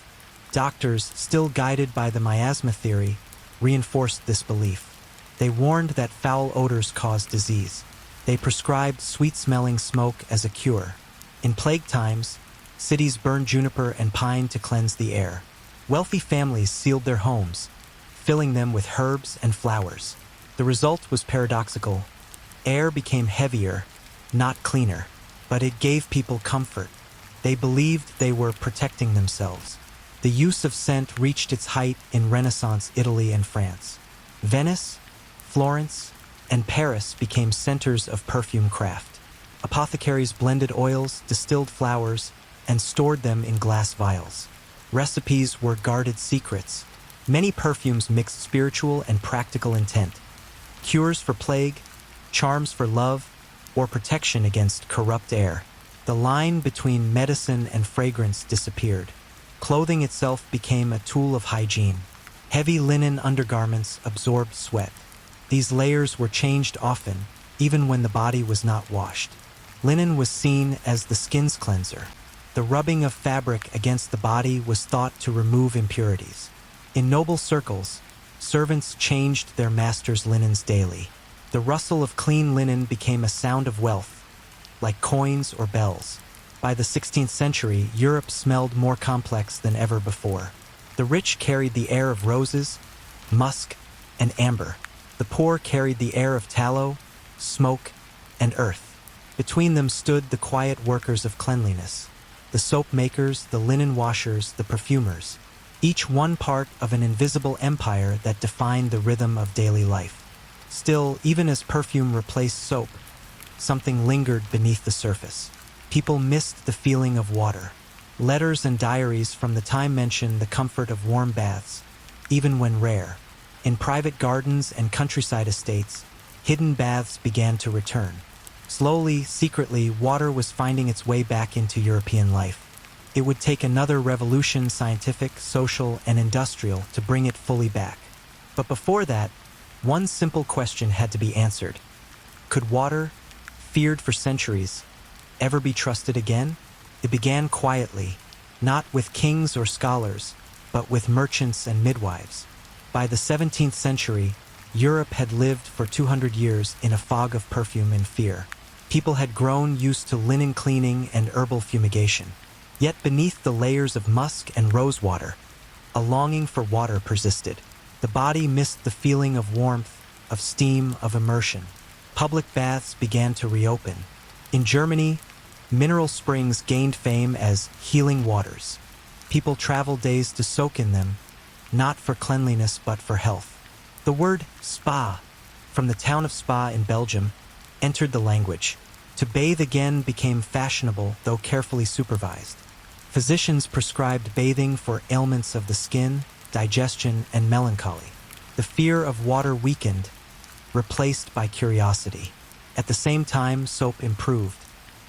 Doctors, still guided by the miasma theory, reinforced this belief. They warned that foul odors caused disease. They prescribed sweet-smelling smoke as a cure. In plague times, cities burned juniper and pine to cleanse the air. Wealthy families sealed their homes, filling them with herbs and flowers. The result was paradoxical. Air became heavier, not cleaner, but it gave people comfort. They believed they were protecting themselves. The use of scent reached its height in Renaissance Italy and France. Venice, Florence, and Paris became centers of perfume craft. Apothecaries blended oils, distilled flowers, and stored them in glass vials. Recipes were guarded secrets. Many perfumes mixed spiritual and practical intent. Cures for plague, charms for love, or protection against corrupt air. The line between medicine and fragrance disappeared. Clothing itself became a tool of hygiene. Heavy linen undergarments absorbed sweat. These layers were changed often, even when the body was not washed. Linen was seen as the skin's cleanser. The rubbing of fabric against the body was thought to remove impurities. In noble circles, servants changed their masters' linens daily. The rustle of clean linen became a sound of wealth, like coins or bells. By the 16th century, Europe smelled more complex than ever before. The rich carried the air of roses, musk, and amber. The poor carried the air of tallow, smoke, and earth. Between them stood the quiet workers of cleanliness, the soap makers, the linen washers, the perfumers, each one part of an invisible empire that defined the rhythm of daily life. Still, even as perfume replaced soap, something lingered beneath the surface. People missed the feeling of water. Letters and diaries from the time mention the comfort of warm baths, even when rare. In private gardens and countryside estates, hidden baths began to return. Slowly, secretly, water was finding its way back into European life. It would take another revolution, scientific, social, and industrial, to bring it fully back. But before that, one simple question had to be answered. Could water, feared for centuries, ever be trusted again? It began quietly, not with kings or scholars, but with merchants and midwives. By the 17th century, Europe had lived for 200 years in a fog of perfume and fear. People had grown used to linen cleaning and herbal fumigation. Yet beneath the layers of musk and rosewater, a longing for water persisted. The body missed the feeling of warmth, of steam, of immersion. Public baths began to reopen. In Germany, mineral springs gained fame as healing waters. People traveled days to soak in them, not for cleanliness but for health. The word spa, from the town of Spa in Belgium, entered the language. To bathe again became fashionable, though carefully supervised. Physicians prescribed bathing for ailments of the skin, digestion, and melancholy. The fear of water weakened, replaced by curiosity. At the same time, soap improved.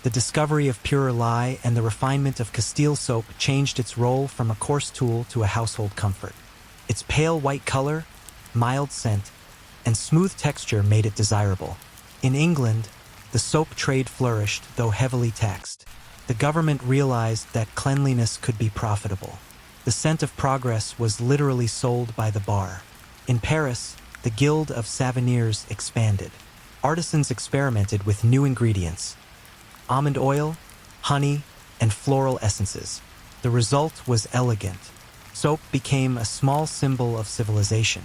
The discovery of purer lye and the refinement of Castile soap changed its role from a coarse tool to a household comfort. Its pale white color, mild scent, and smooth texture made it desirable. In England, the soap trade flourished, though heavily taxed. The government realized that cleanliness could be profitable. The scent of progress was literally sold by the bar. In Paris, the Guild of Savaniers expanded. Artisans experimented with new ingredients: almond oil, honey, and floral essences. The result was elegant. Soap became a small symbol of civilization.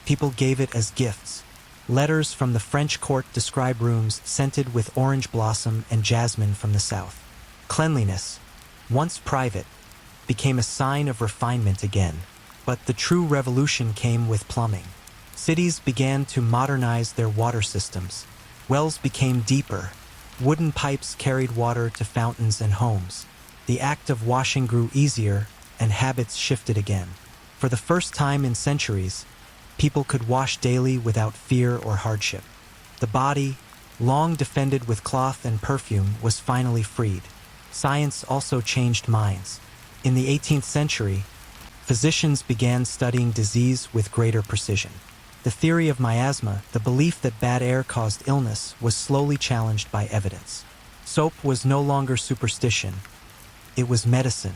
People gave it as gifts. Letters from the French court describe rooms scented with orange blossom and jasmine from the south. Cleanliness, once private, became a sign of refinement again. But the true revolution came with plumbing. Cities began to modernize their water systems. Wells became deeper. Wooden pipes carried water to fountains and homes. The act of washing grew easier, and habits shifted again. For the first time in centuries, people could wash daily without fear or hardship. The body, long defended with cloth and perfume, was finally freed. Science also changed minds. In the 18th century, physicians began studying disease with greater precision. The theory of miasma, the belief that bad air caused illness, was slowly challenged by evidence. Soap was no longer superstition. It was medicine.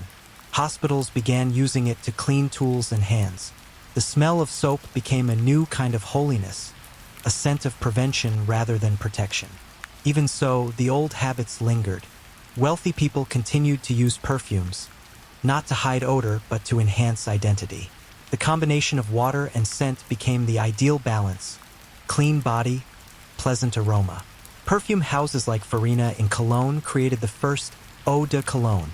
Hospitals began using it to clean tools and hands. The smell of soap became a new kind of holiness, a scent of prevention rather than protection. Even so, the old habits lingered. Wealthy people continued to use perfumes, not to hide odor but to enhance identity. The combination of water and scent became the ideal balance: clean body, pleasant aroma. Perfume houses like Farina in Cologne created the first eau de cologne,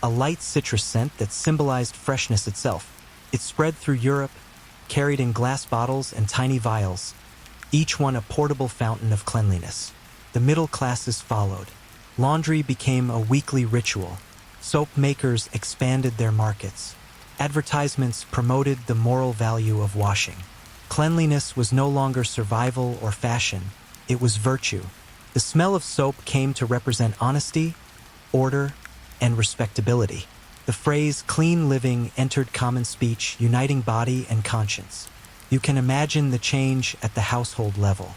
a light citrus scent that symbolized freshness itself. It spread through Europe, carried in glass bottles and tiny vials, each one a portable fountain of cleanliness. The middle classes followed. Laundry became a weekly ritual. Soap makers expanded their markets. Advertisements promoted the moral value of washing. Cleanliness was no longer survival or fashion, it was virtue. The smell of soap came to represent honesty, order, and respectability. The phrase clean living entered common speech, uniting body and conscience. You can imagine the change at the household level.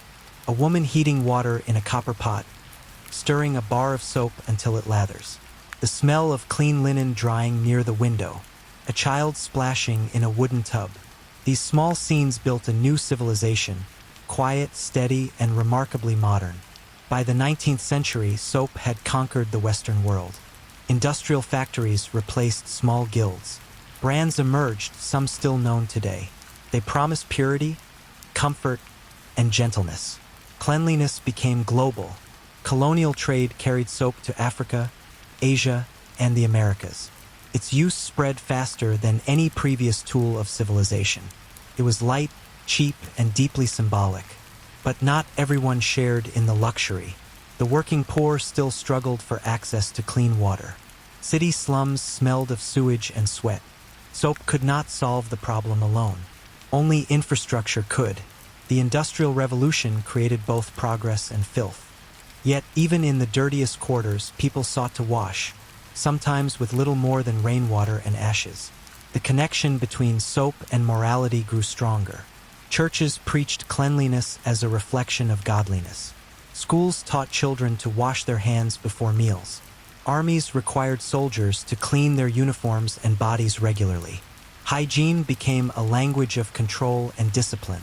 A woman heating water in a copper pot, stirring a bar of soap until it lathers. The smell of clean linen drying near the window. A child splashing in a wooden tub. These small scenes built a new civilization, quiet, steady, and remarkably modern. By the 19th century, soap had conquered the Western world. Industrial factories replaced small guilds. Brands emerged, some still known today. They promised purity, comfort, and gentleness. Cleanliness became global. Colonial trade carried soap to Africa, Asia, and the Americas. Its use spread faster than any previous tool of civilization. It was light, cheap, and deeply symbolic. But not everyone shared in the luxury. The working poor still struggled for access to clean water. City slums smelled of sewage and sweat. Soap could not solve the problem alone. Only infrastructure could. The Industrial Revolution created both progress and filth. Yet, even in the dirtiest quarters, people sought to wash, sometimes with little more than rainwater and ashes. The connection between soap and morality grew stronger. Churches preached cleanliness as a reflection of godliness. Schools taught children to wash their hands before meals. Armies required soldiers to clean their uniforms and bodies regularly. Hygiene became a language of control and discipline.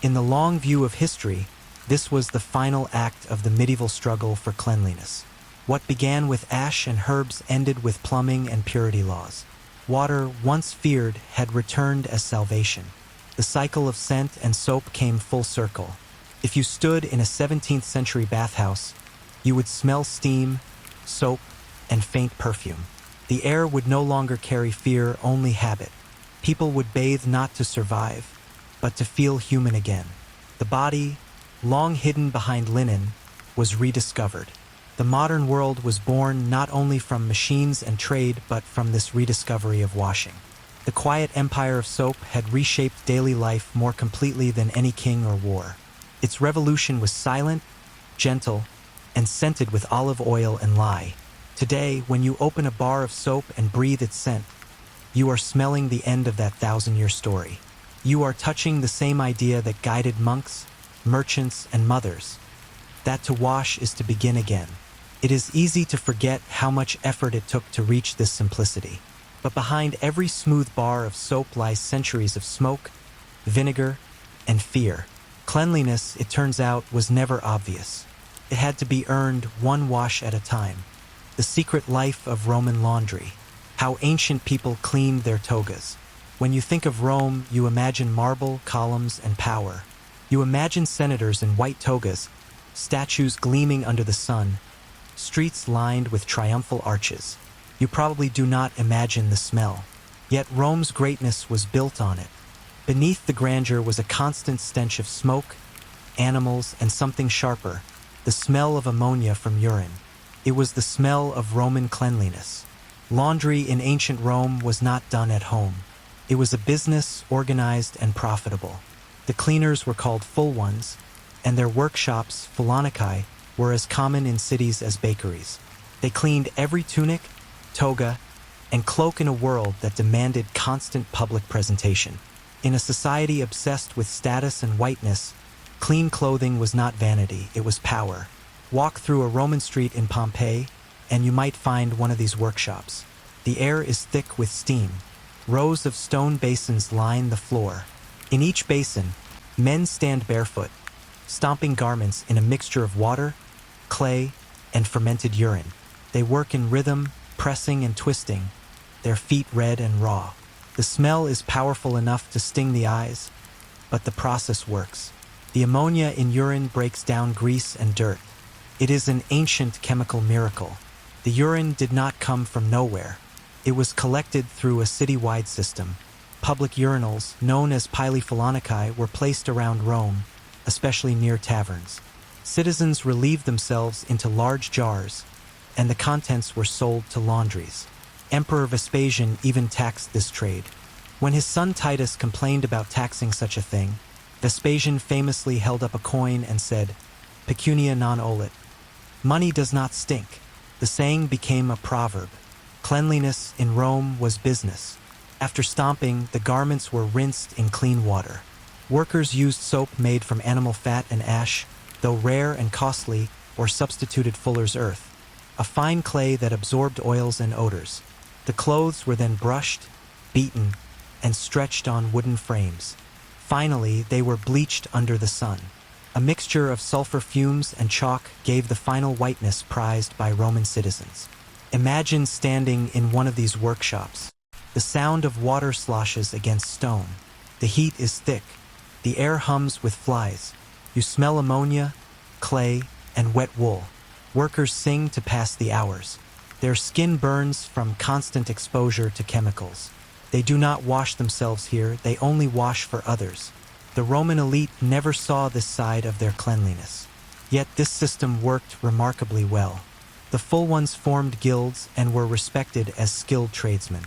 In the long view of history, this was the final act of the medieval struggle for cleanliness. What began with ash and herbs ended with plumbing and purity laws. Water, once feared, had returned as salvation. The cycle of scent and soap came full circle. If you stood in a 17th century bathhouse, you would smell steam, soap, and faint perfume. The air would no longer carry fear, only habit. People would bathe not to survive, but to feel human again. The body, long hidden behind linen, was rediscovered. The modern world was born not only from machines and trade, but from this rediscovery of washing. The quiet empire of soap had reshaped daily life more completely than any king or war. Its revolution was silent, gentle, and scented with olive oil and lye. Today, when you open a bar of soap and breathe its scent, you are smelling the end of that thousand-year story. You are touching the same idea that guided monks, merchants, and mothers, that to wash is to begin again. It is easy to forget how much effort it took to reach this simplicity. But behind every smooth bar of soap lies centuries of smoke, vinegar, and fear. Cleanliness, it turns out, was never obvious. It had to be earned one wash at a time. The secret life of Roman laundry. How ancient people cleaned their togas. When you think of Rome, you imagine marble, columns, and power. You imagine senators in white togas, statues gleaming under the sun, streets lined with triumphal arches. You probably do not imagine the smell. Yet Rome's greatness was built on it. Beneath the grandeur was a constant stench of smoke, animals, and something sharper, the smell of ammonia from urine. It was the smell of Roman cleanliness. Laundry in ancient Rome was not done at home. It was a business, organized and profitable. The cleaners were called full ones, and their workshops, Phalonicae, were as common in cities as bakeries. They cleaned every tunic, toga, and cloak in a world that demanded constant public presentation. In a society obsessed with status and whiteness, clean clothing was not vanity, it was power. Walk through a Roman street in Pompeii, and you might find one of these workshops. The air is thick with steam. Rows of stone basins line the floor. In each basin, men stand barefoot, stomping garments in a mixture of water, clay, and fermented urine. They work in rhythm, pressing and twisting, their feet red and raw. The smell is powerful enough to sting the eyes, but the process works. The ammonia in urine breaks down grease and dirt. It is an ancient chemical miracle. The urine did not come from nowhere. It was collected through a city-wide system. Public urinals, known as Phalonicae, were placed around Rome, especially near taverns. Citizens relieved themselves into large jars, and the contents were sold to laundries. Emperor Vespasian even taxed this trade. When his son Titus complained about taxing such a thing, Vespasian famously held up a coin and said, "Pecunia non olet." Money does not stink. The saying became a proverb. Cleanliness in Rome was business. After stomping, the garments were rinsed in clean water. Workers used soap made from animal fat and ash, though rare and costly, or substituted fuller's earth, a fine clay that absorbed oils and odors. The clothes were then brushed, beaten, and stretched on wooden frames. Finally, they were bleached under the sun. A mixture of sulfur fumes and chalk gave the final whiteness prized by Roman citizens. Imagine standing in one of these workshops. The sound of water sloshes against stone. The heat is thick. The air hums with flies. You smell ammonia, clay, and wet wool. Workers sing to pass the hours. Their skin burns from constant exposure to chemicals. They do not wash themselves here, they only wash for others. The Roman elite never saw this side of their cleanliness. Yet this system worked remarkably well. The full ones formed guilds and were respected as skilled tradesmen.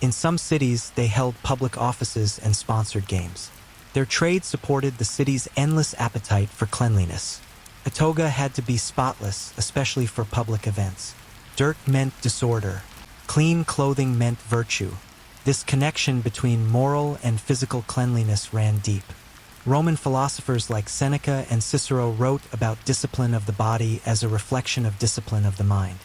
In some cities, they held public offices and sponsored games. Their trade supported the city's endless appetite for cleanliness. A toga had to be spotless, especially for public events. Dirt meant disorder. Clean clothing meant virtue. This connection between moral and physical cleanliness ran deep. Roman philosophers like Seneca and Cicero wrote about discipline of the body as a reflection of discipline of the mind.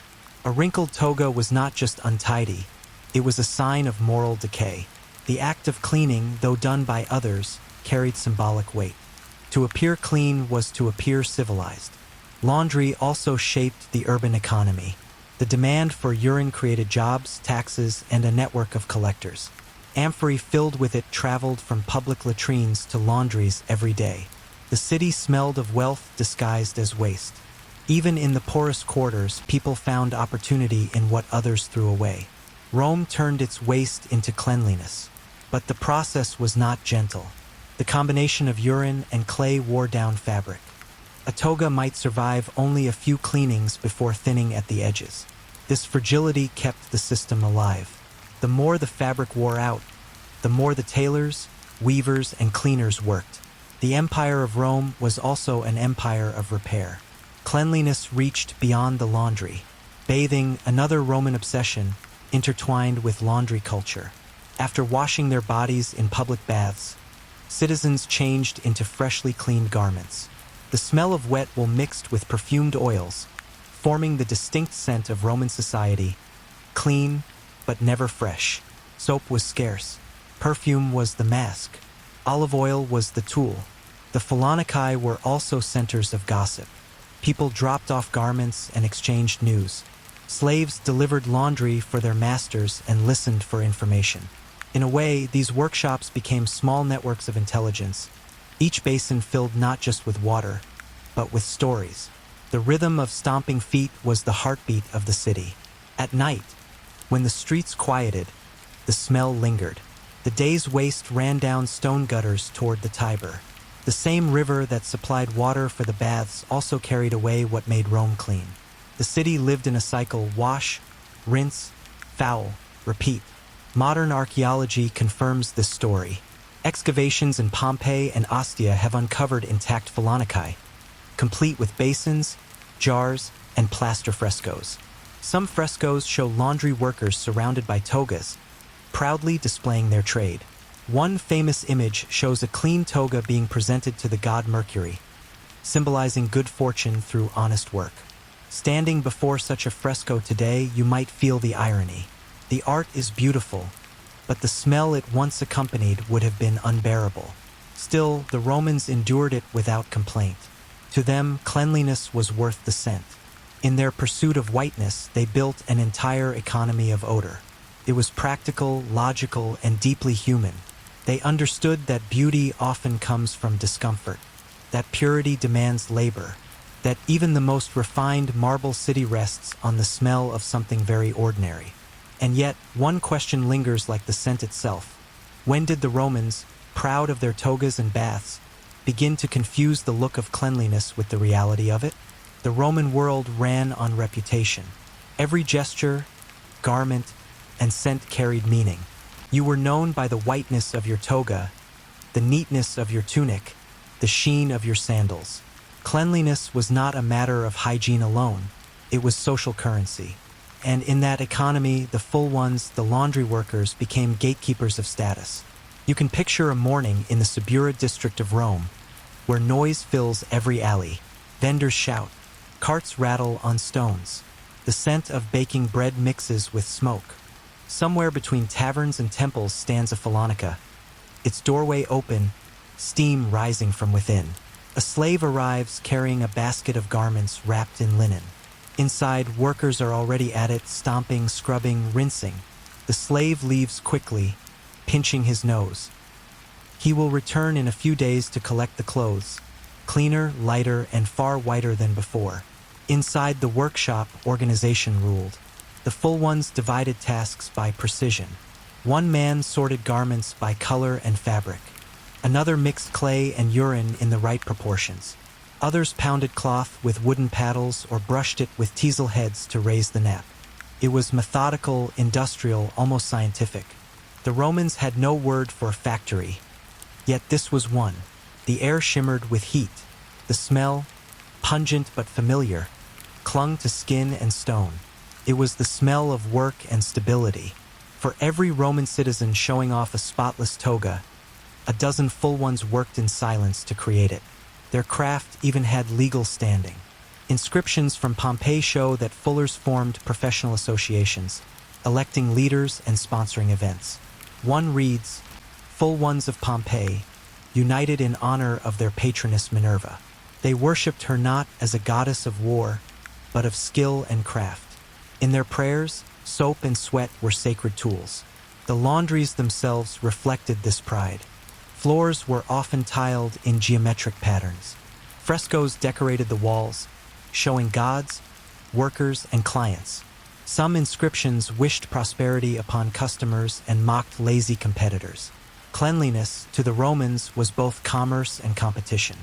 A wrinkled toga was not just untidy, it was a sign of moral decay. The act of cleaning, though done by others, carried symbolic weight. To appear clean was to appear civilized. Laundry also shaped the urban economy. The demand for urine created jobs, taxes, and a network of collectors. Amphorae filled with it traveled from public latrines to laundries every day. The city smelled of wealth disguised as waste. Even in the poorest quarters, people found opportunity in what others threw away. Rome turned its waste into cleanliness. But the process was not gentle. The combination of urine and clay wore down fabric. A toga might survive only a few cleanings before thinning at the edges. This fragility kept the system alive. The more the fabric wore out, the more the tailors, weavers, and cleaners worked. The Empire of Rome was also an empire of repair. Cleanliness reached beyond the laundry. Bathing, another Roman obsession, intertwined with laundry culture. After washing their bodies in public baths, citizens changed into freshly cleaned garments. The smell of wet wool mixed with perfumed oils, forming the distinct scent of Roman society, clean, but never fresh. Soap was scarce. Perfume was the mask. Olive oil was the tool. The Phalonicae were also centers of gossip. People dropped off garments and exchanged news. Slaves delivered laundry for their masters and listened for information. In a way, these workshops became small networks of intelligence. Each basin filled not just with water, but with stories. The rhythm of stomping feet was the heartbeat of the city. At night, when the streets quieted, the smell lingered. The day's waste ran down stone gutters toward the Tiber. The same river that supplied water for the baths also carried away what made Rome clean. The city lived in a cycle: wash, rinse, foul, repeat. Modern archaeology confirms this story. Excavations in Pompeii and Ostia have uncovered intact Phalonicae. complete with basins, jars, and plaster frescoes. Some frescoes show laundry workers surrounded by togas, proudly displaying their trade. One famous image shows a clean toga being presented to the god Mercury, symbolizing good fortune through honest work. Standing before such a fresco today, you might feel the irony. The art is beautiful, but the smell it once accompanied would have been unbearable. Still, the Romans endured it without complaint. To them, cleanliness was worth the scent. In their pursuit of whiteness, they built an entire economy of odor. It was practical, logical, and deeply human. They understood that beauty often comes from discomfort, that purity demands labor, that even the most refined marble city rests on the smell of something very ordinary. And yet, one question lingers like the scent itself. When did the Romans, proud of their togas and baths, begin to confuse the look of cleanliness with the reality of it? The Roman world ran on reputation. Every gesture, garment, and scent carried meaning. You were known by the whiteness of your toga, the neatness of your tunic, the sheen of your sandals. Cleanliness was not a matter of hygiene alone, it was social currency. And in that economy, the full ones, the laundry workers, became gatekeepers of status. You can picture a morning in the Subura district of Rome, where noise fills every alley. Vendors shout, carts rattle on stones. The scent of baking bread mixes with smoke. Somewhere between taverns and temples stands a Falonica, its doorway open, steam rising from within. A slave arrives carrying a basket of garments wrapped in linen. Inside, workers are already at it, stomping, scrubbing, rinsing. The slave leaves quickly, pinching his nose. He will return in a few days to collect the clothes, cleaner, lighter, and far whiter than before. Inside the workshop, organization ruled. The full ones divided tasks by precision. One man sorted garments by color and fabric. Another mixed clay and urine in the right proportions. Others pounded cloth with wooden paddles or brushed it with teasel heads to raise the nap. It was methodical, industrial, almost scientific. The Romans had no word for a factory, yet this was one. The air shimmered with heat. The smell, pungent but familiar, clung to skin and stone. It was the smell of work and stability. For every Roman citizen showing off a spotless toga, a dozen full ones worked in silence to create it. Their craft even had legal standing. Inscriptions from Pompeii show that fullers formed professional associations, electing leaders and sponsoring events. One reads, "Full ones of Pompeii, united in honor of their patroness Minerva." They worshipped her not as a goddess of war, but of skill and craft. In their prayers, soap and sweat were sacred tools. The laundries themselves reflected this pride. Floors were often tiled in geometric patterns. Frescoes decorated the walls, showing gods, workers, and clients. Some inscriptions wished prosperity upon customers and mocked lazy competitors. Cleanliness, to the Romans, was both commerce and competition.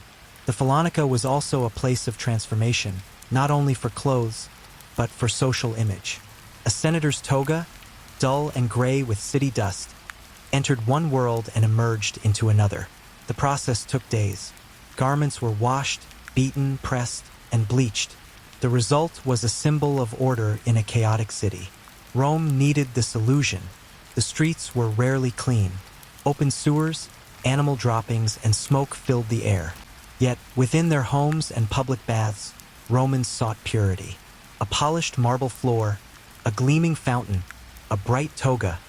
The Falonica was also a place of transformation, not only for clothes, but for social image. A senator's toga, dull and gray with city dust, entered one world and emerged into another. The process took days. Garments were washed, beaten, pressed, and bleached. The result was a symbol of order in a chaotic city. Rome needed this illusion. The streets were rarely clean. Open sewers, animal droppings, and smoke filled the air. Yet, within their homes and public baths, Romans sought purity. A polished marble floor, a gleaming fountain, a bright toga,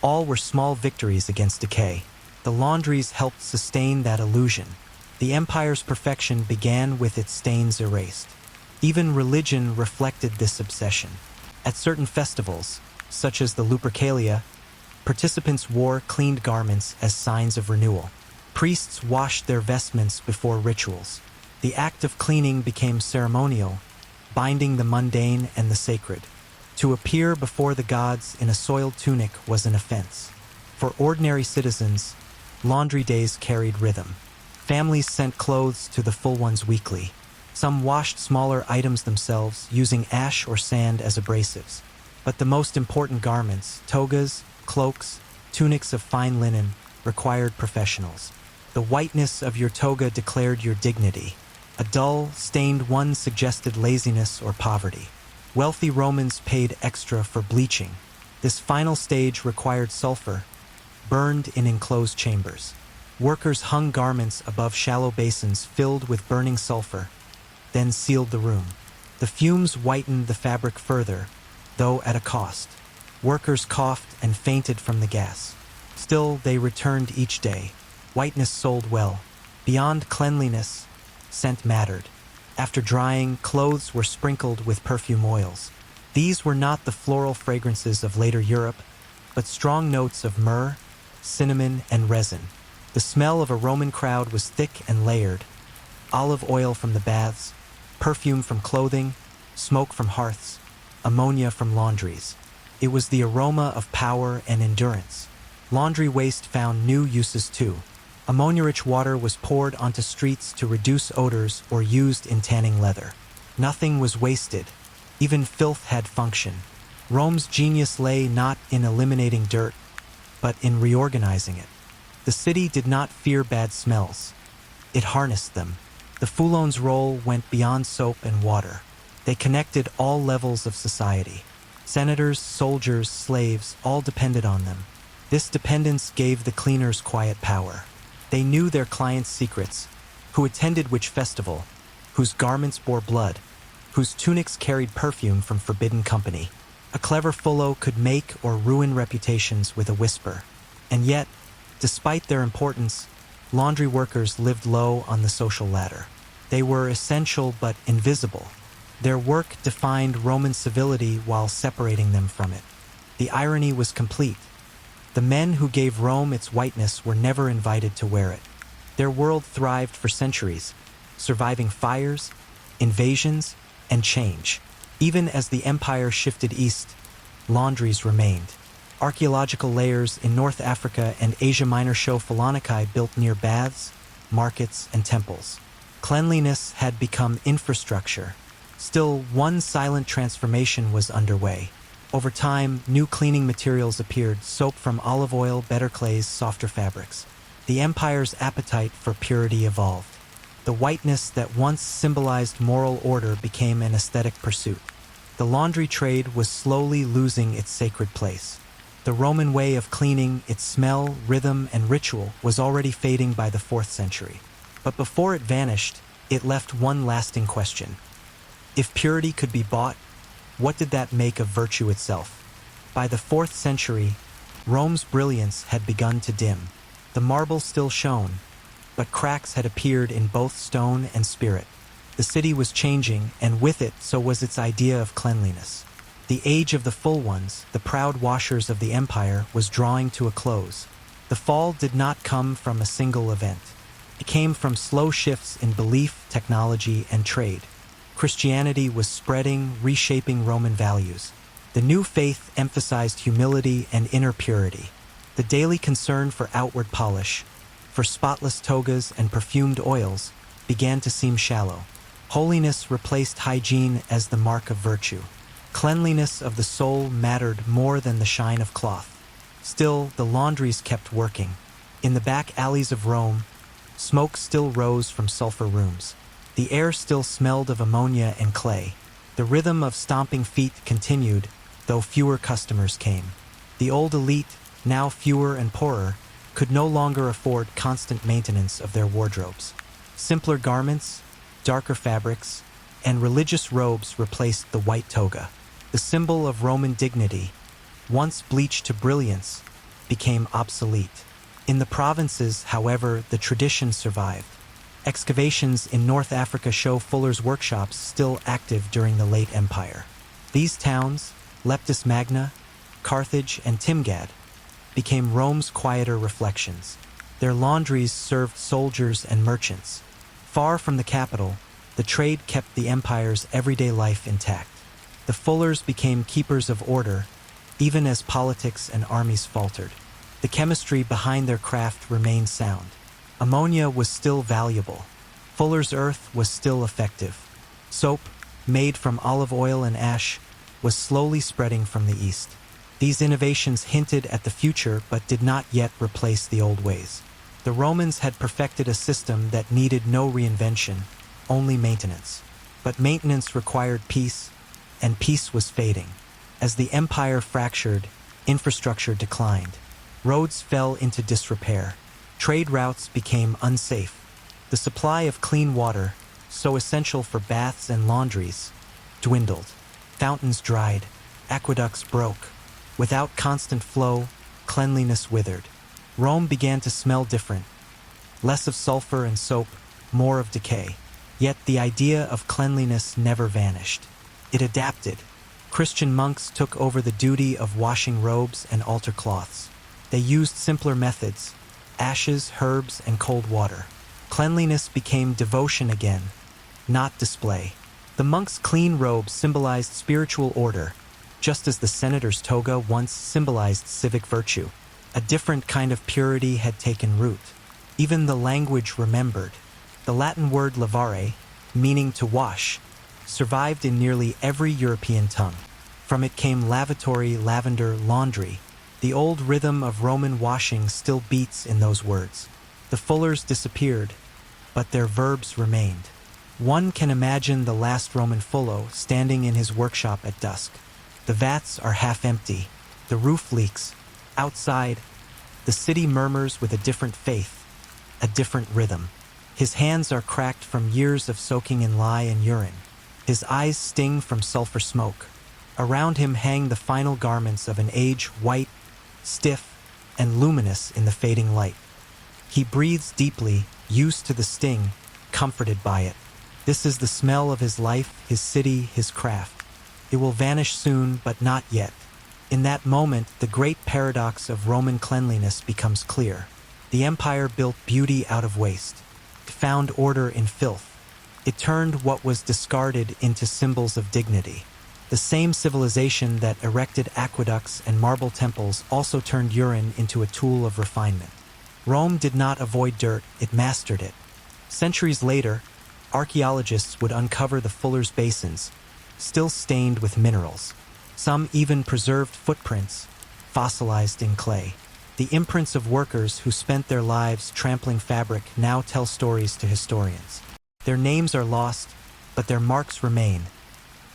all were small victories against decay. The laundries helped sustain that illusion. The empire's perfection began with its stains erased. Even religion reflected this obsession. At certain festivals, such as the Lupercalia, participants wore cleaned garments as signs of renewal. Priests washed their vestments before rituals. The act of cleaning became ceremonial, binding the mundane and the sacred. To appear before the gods in a soiled tunic was an offense. For ordinary citizens, laundry days carried rhythm. Families sent clothes to the full ones weekly. Some washed smaller items themselves, using ash or sand as abrasives. But the most important garments, togas, cloaks, tunics of fine linen, required professionals. The whiteness of your toga declared your dignity. A dull, stained one suggested laziness or poverty. Wealthy Romans paid extra for bleaching. This final stage required sulfur, burned in enclosed chambers. Workers hung garments above shallow basins filled with burning sulfur, then sealed the room. The fumes whitened the fabric further, though at a cost. Workers coughed and fainted from the gas. Still, they returned each day. Whiteness sold well. Beyond cleanliness, scent mattered. After drying, clothes were sprinkled with perfume oils. These were not the floral fragrances of later Europe, but strong notes of myrrh, cinnamon, and resin. The smell of a Roman crowd was thick and layered. Olive oil from the baths, perfume from clothing, smoke from hearths, ammonia from laundries. It was the aroma of power and endurance. Laundry waste found new uses too. Ammonia-rich water was poured onto streets to reduce odors or used in tanning leather. Nothing was wasted. Even filth had function. Rome's genius lay not in eliminating dirt, but in reorganizing it. The city did not fear bad smells. It harnessed them. The Foulon's role went beyond soap and water. They connected all levels of society. Senators, soldiers, slaves, all depended on them. This dependence gave the cleaners quiet power. They knew their clients' secrets, who attended which festival, whose garments bore blood, whose tunics carried perfume from forbidden company. A clever Fullo could make or ruin reputations with a whisper. And yet, despite their importance, laundry workers lived low on the social ladder. They were essential but invisible. Their work defined Roman civility while separating them from it. The irony was complete. The men who gave Rome its whiteness were never invited to wear it. Their world thrived for centuries, surviving fires, invasions, and change. Even as the empire shifted east, laundries remained. Archaeological layers in North Africa and Asia Minor show Phalanaki built near baths, markets, and temples. Cleanliness had become infrastructure. Still, one silent transformation was underway. Over time, new cleaning materials appeared: soap from olive oil, better clays, softer fabrics. The empire's appetite for purity evolved. The whiteness that once symbolized moral order became an aesthetic pursuit. The laundry trade was slowly losing its sacred place. The Roman way of cleaning, its smell, rhythm, and ritual, was already fading by the 4th century. But before it vanished, it left one lasting question. If purity could be bought, what did that make of virtue itself? By the 4th century, Rome's brilliance had begun to dim. The marble still shone, but cracks had appeared in both stone and spirit. The city was changing, and with it, so was its idea of cleanliness. The age of the full ones, the proud washers of the empire, was drawing to a close. The fall did not come from a single event. It came from slow shifts in belief, technology, and trade. Christianity was spreading, reshaping Roman values. The new faith emphasized humility and inner purity. The daily concern for outward polish, for spotless togas and perfumed oils, began to seem shallow. Holiness replaced hygiene as the mark of virtue. Cleanliness of the soul mattered more than the shine of cloth. Still, the laundries kept working. In the back alleys of Rome, smoke still rose from sulfur rooms. The air still smelled of ammonia and clay. The rhythm of stomping feet continued, though fewer customers came. The old elite, now fewer and poorer, could no longer afford constant maintenance of their wardrobes. Simpler garments, darker fabrics, and religious robes replaced the white toga. The symbol of Roman dignity, once bleached to brilliance, became obsolete. In the provinces, however, the tradition survived. Excavations in North Africa show fullers' workshops still active during the late empire. These towns, Leptis Magna, Carthage, and Timgad, became Rome's quieter reflections. Their laundries served soldiers and merchants. Far from the capital, the trade kept the empire's everyday life intact. The fullers became keepers of order, even as politics and armies faltered. The chemistry behind their craft remained sound. Ammonia was still valuable. Fuller's earth was still effective. Soap, made from olive oil and ash, was slowly spreading from the east. These innovations hinted at the future but did not yet replace the old ways. The Romans had perfected a system that needed no reinvention. only maintenance. But maintenance required peace, and peace was fading. As the empire fractured, infrastructure declined. Roads fell into disrepair. Trade routes became unsafe. The supply of clean water, so essential for baths and laundries, dwindled. Fountains dried. Aqueducts broke. Without constant flow, cleanliness withered. Rome began to smell different. Less of sulfur and soap, more of decay. Yet the idea of cleanliness never vanished. It adapted. Christian monks took over the duty of washing robes and altar cloths. They used simpler methods: ashes, herbs, and cold water. Cleanliness became devotion again, not display. The monks' clean robes symbolized spiritual order, just as the senator's toga once symbolized civic virtue. A different kind of purity had taken root. Even the language remembered. The Latin word lavare, meaning to wash, survived in nearly every European tongue. From it came lavatory, lavender, laundry. The old rhythm of Roman washing still beats in those words. The fullers disappeared, but their verbs remained. One can imagine the last Roman fullo standing in his workshop at dusk. The vats are half empty. The roof leaks. Outside, the city murmurs with a different faith, a different rhythm. His hands are cracked from years of soaking in lye and urine. His eyes sting from sulfur smoke. Around him hang the final garments of an age white, stiff, and luminous in the fading light. He breathes deeply, used to the sting, comforted by it. This is the smell of his life, his city, his craft. It will vanish soon, but not yet. In that moment, the great paradox of Roman cleanliness becomes clear. The empire built beauty out of waste. It found order in filth. It turned what was discarded into symbols of dignity. The same civilization that erected aqueducts and marble temples also turned urine into a tool of refinement. Rome did not avoid dirt, it mastered it. Centuries later, archaeologists would uncover the fuller's basins, still stained with minerals. Some even preserved footprints, fossilized in clay. The imprints of workers who spent their lives trampling fabric now tell stories to historians. Their names are lost, but their marks remain.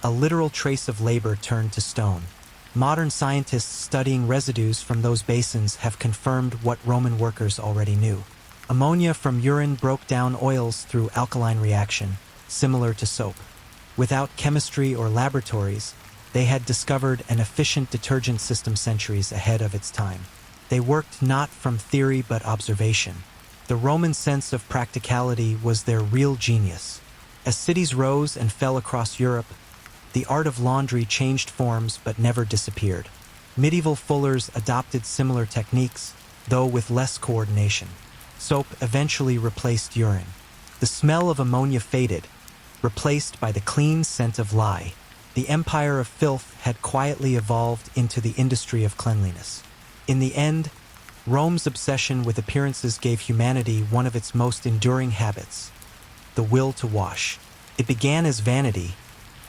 A literal trace of labor turned to stone. Modern scientists studying residues from those basins have confirmed what Roman workers already knew. Ammonia from urine broke down oils through alkaline reaction, similar to soap. Without chemistry or laboratories, they had discovered an efficient detergent system centuries ahead of its time. They worked not from theory but observation. The Roman sense of practicality was their real genius. As cities rose and fell across Europe, the art of laundry changed forms but never disappeared. Medieval fullers adopted similar techniques, though with less coordination. Soap eventually replaced urine. The smell of ammonia faded, replaced by the clean scent of lye. The empire of filth had quietly evolved into the industry of cleanliness. In the end, Rome's obsession with appearances gave humanity one of its most enduring habits: the will to wash. It began as vanity,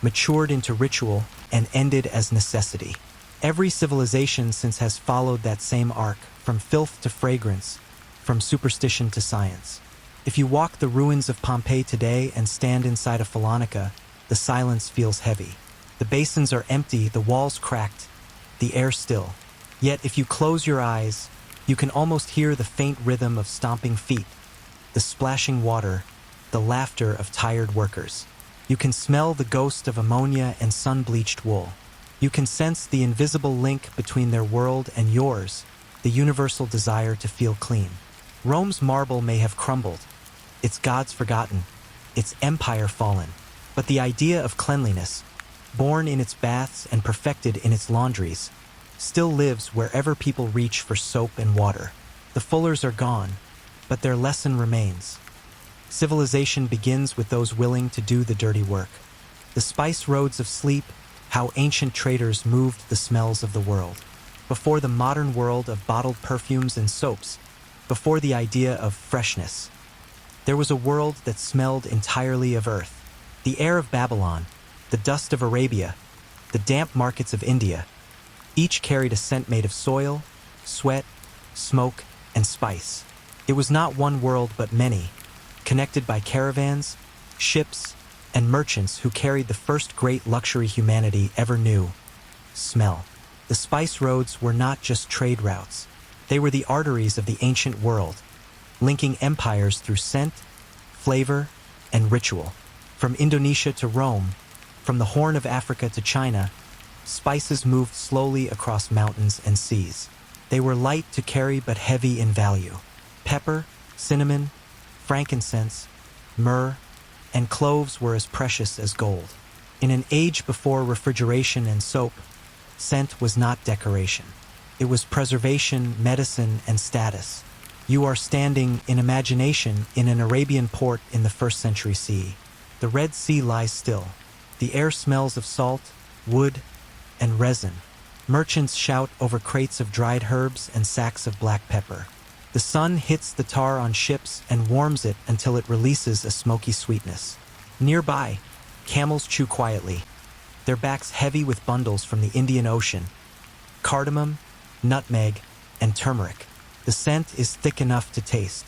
matured into ritual, and ended as necessity. Every civilization since has followed that same arc, from filth to fragrance, from superstition to science. If you walk the ruins of Pompeii today and stand inside a Follonica, the silence feels heavy. The basins are empty, the walls cracked, the air still. Yet if you close your eyes, you can almost hear the faint rhythm of stomping feet, the splashing water, the laughter of tired workers. You can smell the ghost of ammonia and sun-bleached wool. You can sense the invisible link between their world and yours, the universal desire to feel clean. Rome's marble may have crumbled, its gods forgotten, its empire fallen, but the idea of cleanliness, born in its baths and perfected in its laundries, still lives wherever people reach for soap and water. The fullers are gone, but their lesson remains. Civilization begins with those willing to do the dirty work. The spice roads of sleep, how ancient traders moved the smells of the world. Before the modern world of bottled perfumes and soaps, before the idea of freshness, there was a world that smelled entirely of earth. The air of Babylon, the dust of Arabia, the damp markets of India, each carried a scent made of soil, sweat, smoke, and spice. It was not one world but many, connected by caravans, ships, and merchants who carried the first great luxury humanity ever knew: smell. The spice roads were not just trade routes. They were the arteries of the ancient world, linking empires through scent, flavor, and ritual. From Indonesia to Rome, from the Horn of Africa to China, spices moved slowly across mountains and seas. They were light to carry but heavy in value. Pepper, cinnamon, frankincense, myrrh, and cloves were as precious as gold. In an age before refrigeration and soap, scent was not decoration. It was preservation, medicine, and status. You are standing, in imagination, in an Arabian port in the 1st century CE. The Red Sea lies still. The air smells of salt, wood, and resin. Merchants shout over crates of dried herbs and sacks of black pepper. The sun hits the tar on ships and warms it until it releases a smoky sweetness. Nearby, camels chew quietly, their backs heavy with bundles from the Indian Ocean: cardamom, nutmeg, and turmeric. The scent is thick enough to taste.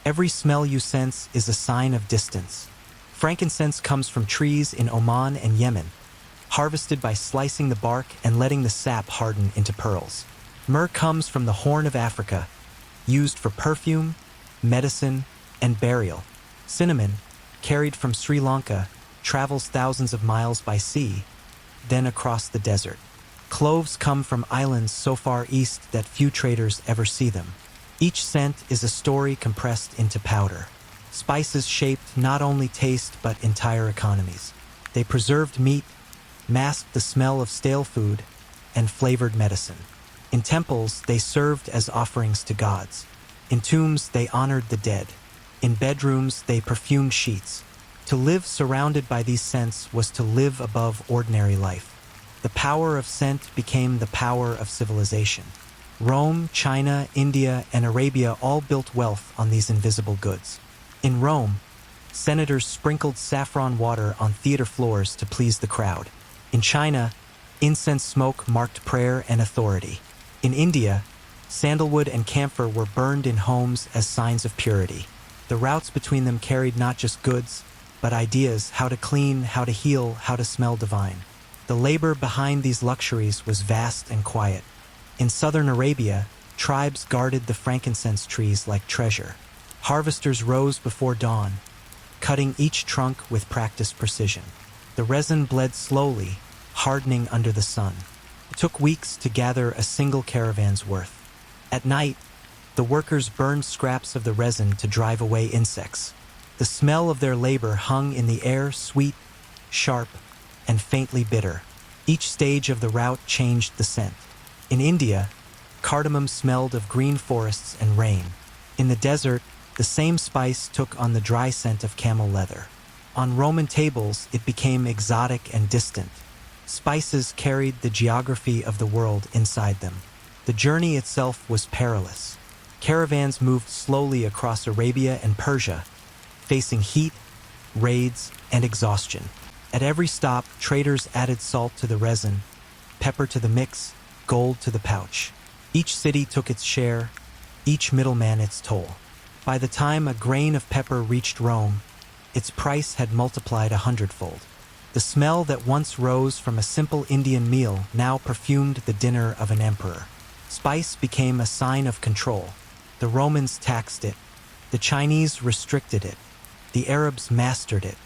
Every smell you sense is a sign of distance. Frankincense comes from trees in Oman and Yemen, harvested by slicing the bark and letting the sap harden into pearls. Myrrh comes from the Horn of Africa, used for perfume, medicine, and burial. Cinnamon, carried from Sri Lanka, travels thousands of miles by sea, then across the desert. Cloves come from islands so far east that few traders ever see them. Each scent is a story compressed into powder. Spices shaped not only taste but entire economies. They preserved meat, masked the smell of stale food, and flavored medicine. In temples, they served as offerings to gods. In tombs, they honored the dead. In bedrooms, they perfumed sheets. To live surrounded by these scents was to live above ordinary life. The power of scent became the power of civilization. Rome, China, India, and Arabia all built wealth on these invisible goods. In Rome, senators sprinkled saffron water on theater floors to please the crowd. In China, incense smoke marked prayer and authority. In India, sandalwood and camphor were burned in homes as signs of purity. The routes between them carried not just goods, but ideas: how to clean, how to heal, how to smell divine. The labor behind these luxuries was vast and quiet. In southern Arabia, tribes guarded the frankincense trees like treasure. Harvesters rose before dawn, cutting each trunk with practiced precision. The resin bled slowly, hardening under the sun. It took weeks to gather a single caravan's worth. At night, the workers burned scraps of the resin to drive away insects. The smell of their labor hung in the air, sweet, sharp, and faintly bitter. Each stage of the route changed the scent. In India, cardamom smelled of green forests and rain. In the desert, the same spice took on the dry scent of camel leather. On Roman tables, it became exotic and distant. Spices carried the geography of the world inside them. The journey itself was perilous. Caravans moved slowly across Arabia and Persia, facing heat, raids, and exhaustion. At every stop, traders added salt to the resin, pepper to the mix, gold to the pouch. Each city took its share, each middleman its toll. By the time a grain of pepper reached Rome, its price had multiplied 100-fold. The smell that once rose from a simple Indian meal now perfumed the dinner of an emperor. Spice became a sign of control. The Romans taxed it. The Chinese restricted it. The Arabs mastered it.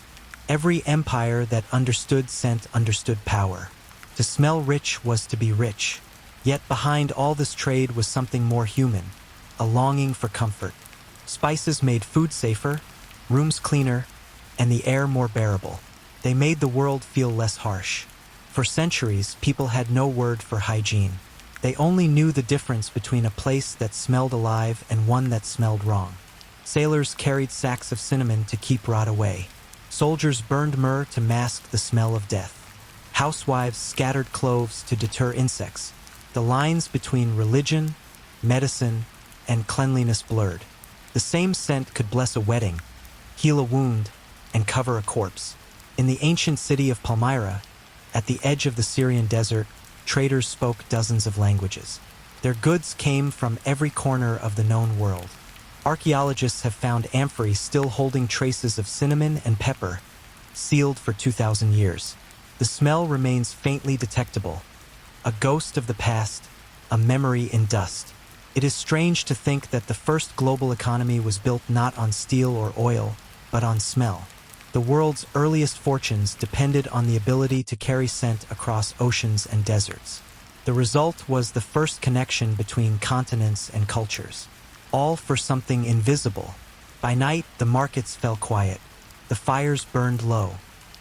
Every empire that understood scent understood power. To smell rich was to be rich. Yet behind all this trade was something more human, a longing for comfort. Spices made food safer, rooms cleaner, and the air more bearable. They made the world feel less harsh. For centuries, people had no word for hygiene. They only knew the difference between a place that smelled alive and one that smelled wrong. Sailors carried sacks of cinnamon to keep rot away. Soldiers burned myrrh to mask the smell of death. Housewives scattered cloves to deter insects. The lines between religion, medicine, and cleanliness blurred. The same scent could bless a wedding, heal a wound, and cover a corpse. In the ancient city of Palmyra, at the edge of the Syrian desert, traders spoke dozens of languages. Their goods came from every corner of the known world. Archaeologists have found amphorae still holding traces of cinnamon and pepper, sealed for 2,000 years. The smell remains faintly detectable, a ghost of the past, a memory in dust. It is strange to think that the first global economy was built not on steel or oil, but on smell. The world's earliest fortunes depended on the ability to carry scent across oceans and deserts. The result was the first connection between continents and cultures, all for something invisible. By night, the markets fell quiet. The fires burned low.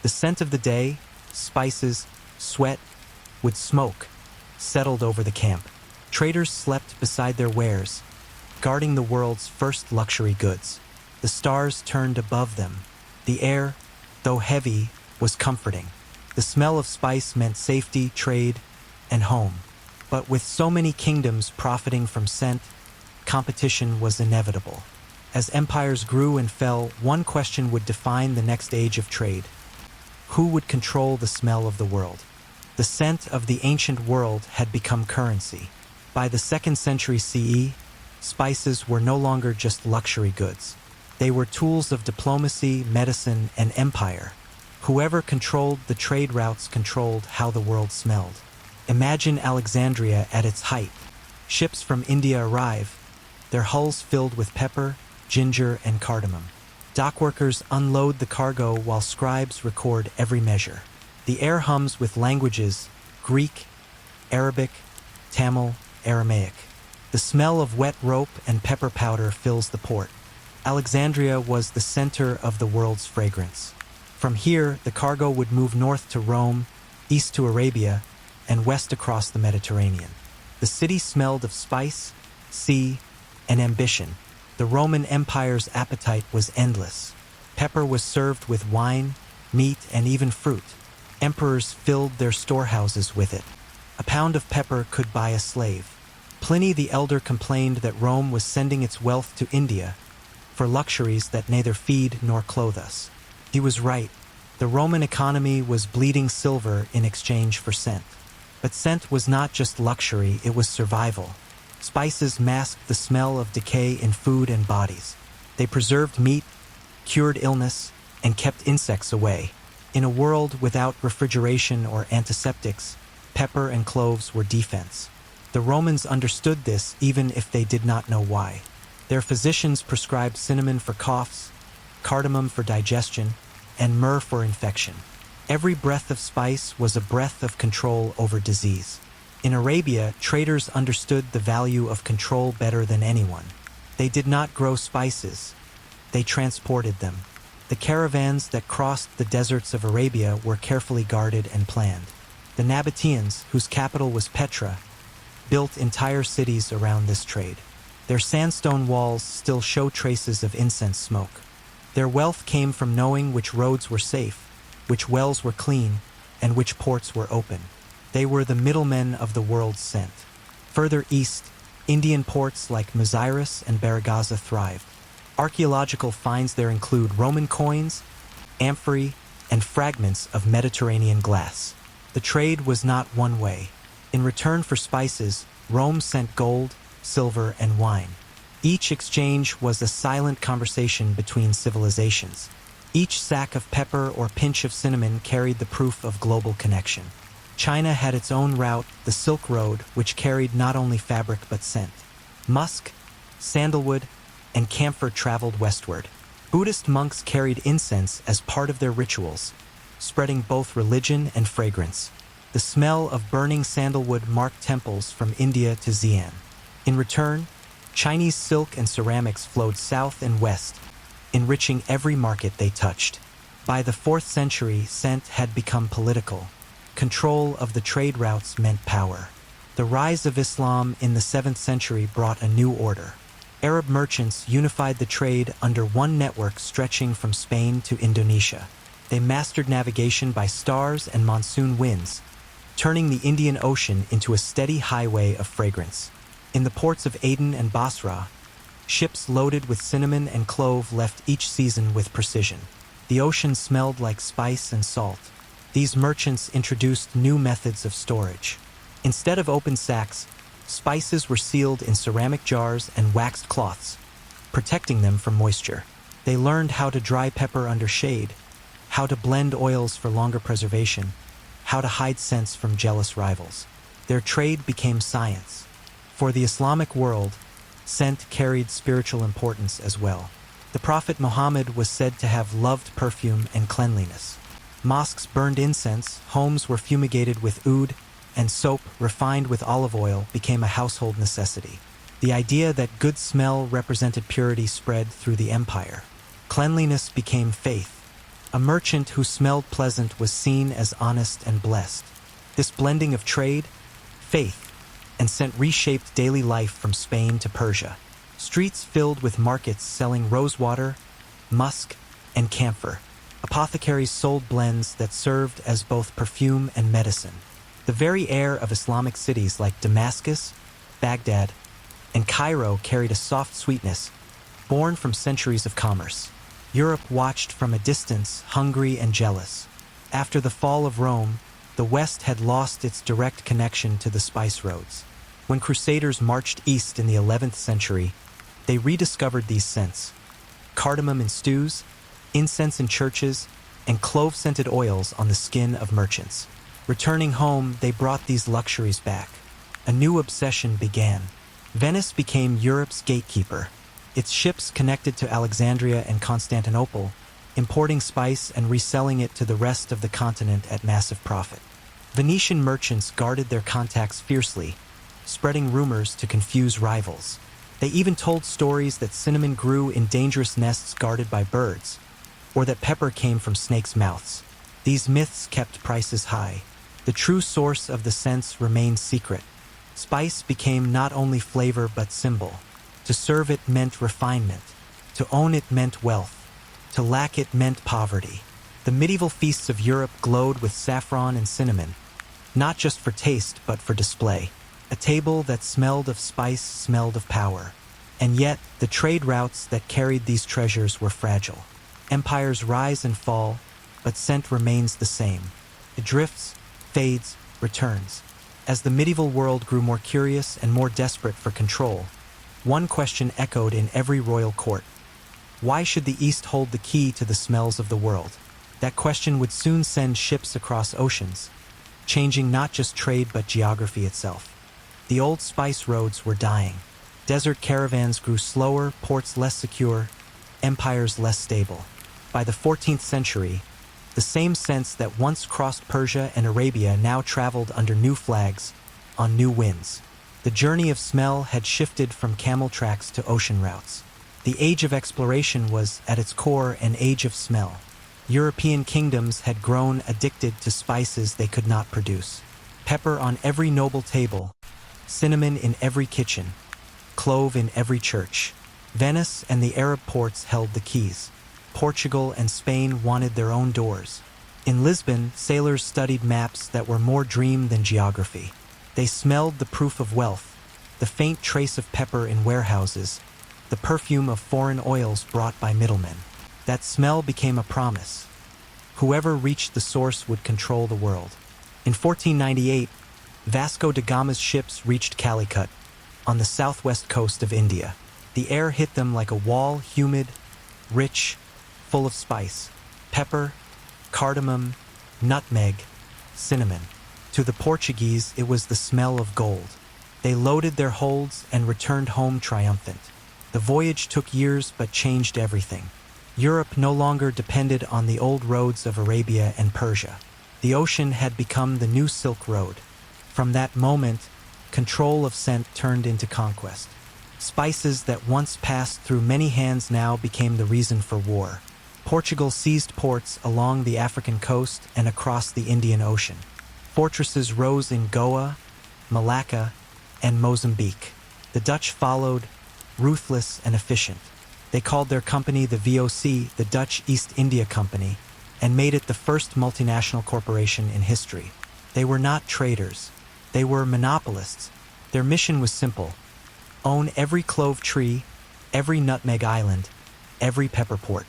The scent of the day, spices, sweat, with smoke, settled over the camp. Traders slept beside their wares, guarding the world's first luxury goods. The stars turned above them. The air, though heavy, was comforting. The smell of spice meant safety, trade, and home. But with so many kingdoms profiting from scent, competition was inevitable. As empires grew and fell, one question would define the next age of trade. Who would control the smell of the world? The scent of the ancient world had become currency. By the 2nd century CE, spices were no longer just luxury goods. They were tools of diplomacy, medicine, and empire. Whoever controlled the trade routes controlled how the world smelled. Imagine Alexandria at its height. Ships from India arrive, their hulls filled with pepper, ginger, and cardamom. Dockworkers unload the cargo while scribes record every measure. The air hums with languages: Greek, Arabic, Tamil, Aramaic. The smell of wet rope and pepper powder fills the port. Alexandria was the center of the world's fragrance. From here, the cargo would move north to Rome, east to Arabia, and west across the Mediterranean. The city smelled of spice, sea, and ambition. The Roman Empire's appetite was endless. Pepper was served with wine, meat, and even fruit. Emperors filled their storehouses with it. A pound of pepper could buy a slave. Pliny the Elder complained that Rome was sending its wealth to India for luxuries that neither feed nor clothe us. He was right. The Roman economy was bleeding silver in exchange for scent. But scent was not just luxury, it was survival. Spices masked the smell of decay in food and bodies. They preserved meat, cured illness, and kept insects away. In a world without refrigeration or antiseptics, pepper and cloves were defense. The Romans understood this even if they did not know why. Their physicians prescribed cinnamon for coughs, cardamom for digestion, and myrrh for infection. Every breath of spice was a breath of control over disease. In Arabia, traders understood the value of control better than anyone. They did not grow spices, they transported them. The caravans that crossed the deserts of Arabia were carefully guarded and planned. The Nabateans, whose capital was Petra, built entire cities around this trade. Their sandstone walls still show traces of incense smoke. Their wealth came from knowing which roads were safe, which wells were clean, and which ports were open. They were the middlemen of the world's scent. Further east, Indian ports like Maziris and Baragaza thrived. Archaeological finds there include Roman coins, amphorae, and fragments of Mediterranean glass. The trade was not one way. In return for spices, Rome sent gold, silver, and wine. Each exchange was a silent conversation between civilizations. Each sack of pepper or pinch of cinnamon carried the proof of global connection. China had its own route, the Silk Road, which carried not only fabric but scent. Musk, sandalwood, and camphor traveled westward. Buddhist monks carried incense as part of their rituals, spreading both religion and fragrance. The smell of burning sandalwood marked temples from India to Xi'an. In return, Chinese silk and ceramics flowed south and west, enriching every market they touched. By the 4th century, scent had become political. Control of the trade routes meant power. The rise of Islam in the 7th century brought a new order. Arab merchants unified the trade under one network stretching from Spain to Indonesia. They mastered navigation by stars and monsoon winds, turning the Indian Ocean into a steady highway of fragrance. In the ports of Aden and Basra, ships loaded with cinnamon and clove left each season with precision. The ocean smelled like spice and salt. These merchants introduced new methods of storage. Instead of open sacks, spices were sealed in ceramic jars and waxed cloths, protecting them from moisture. They learned how to dry pepper under shade, how to blend oils for longer preservation, how to hide scents from jealous rivals. Their trade became science. For the Islamic world, scent carried spiritual importance as well. The Prophet Muhammad was said to have loved perfume and cleanliness. Mosques burned incense, homes were fumigated with oud, and soap, refined with olive oil, became a household necessity. The idea that good smell represented purity spread through the empire. Cleanliness became faith. A merchant who smelled pleasant was seen as honest and blessed. This blending of trade, faith, and scent reshaped daily life from Spain to Persia. Streets filled with markets selling rosewater, musk, and camphor. Apothecaries sold blends that served as both perfume and medicine. The very air of Islamic cities like Damascus, Baghdad, and Cairo carried a soft sweetness, born from centuries of commerce. Europe watched from a distance, hungry and jealous. After the fall of Rome, the West had lost its direct connection to the spice roads. When Crusaders marched east in the 11th century, they rediscovered these scents: cardamom in stews, incense in churches, and clove-scented oils on the skin of merchants. Returning home, they brought these luxuries back. A new obsession began. Venice became Europe's gatekeeper. Its ships connected to Alexandria and Constantinople, importing spice and reselling it to the rest of the continent at massive profit. Venetian merchants guarded their contacts fiercely, spreading rumors to confuse rivals. They even told stories that cinnamon grew in dangerous nests guarded by birds, or that pepper came from snakes' mouths. These myths kept prices high. The true source of the scents remained secret. Spice became not only flavor but symbol. To serve it meant refinement. To own it meant wealth. To lack it meant poverty. The medieval feasts of Europe glowed with saffron and cinnamon, not just for taste but for display. A table that smelled of spice smelled of power. And yet, the trade routes that carried these treasures were fragile. Empires rise and fall, but scent remains the same. It drifts, fades, returns. As the medieval world grew more curious and more desperate for control, one question echoed in every royal court. Why should the East hold the key to the smells of the world? That question would soon send ships across oceans, changing not just trade but geography itself. The old spice roads were dying. Desert caravans grew slower, ports less secure, empires less stable. By the 14th century, the same scents that once crossed Persia and Arabia now traveled under new flags, on new winds. The journey of smell had shifted from camel tracks to ocean routes. The age of exploration was, at its core, an age of smell. European kingdoms had grown addicted to spices they could not produce. Pepper on every noble table, cinnamon in every kitchen, clove in every church. Venice and the Arab ports held the keys. Portugal and Spain wanted their own doors. In Lisbon, sailors studied maps that were more dream than geography. They smelled the proof of wealth, the faint trace of pepper in warehouses, the perfume of foreign oils brought by middlemen. That smell became a promise. Whoever reached the source would control the world. In 1498, Vasco da Gama's ships reached Calicut, on the southwest coast of India. The air hit them like a wall, humid, rich, full of spice: pepper, cardamom, nutmeg, cinnamon. To the Portuguese, it was the smell of gold. They loaded their holds and returned home triumphant. The voyage took years but changed everything. Europe no longer depended on the old roads of Arabia and Persia. The ocean had become the new Silk Road. From that moment, control of scent turned into conquest. Spices that once passed through many hands now became the reason for war. Portugal seized ports along the African coast and across the Indian Ocean. Fortresses rose in Goa, Malacca, and Mozambique. The Dutch followed, ruthless and efficient. They called their company the VOC, the Dutch East India Company, and made it the first multinational corporation in history. They were not traders. They were monopolists. Their mission was simple: own every clove tree, every nutmeg island, every pepper port.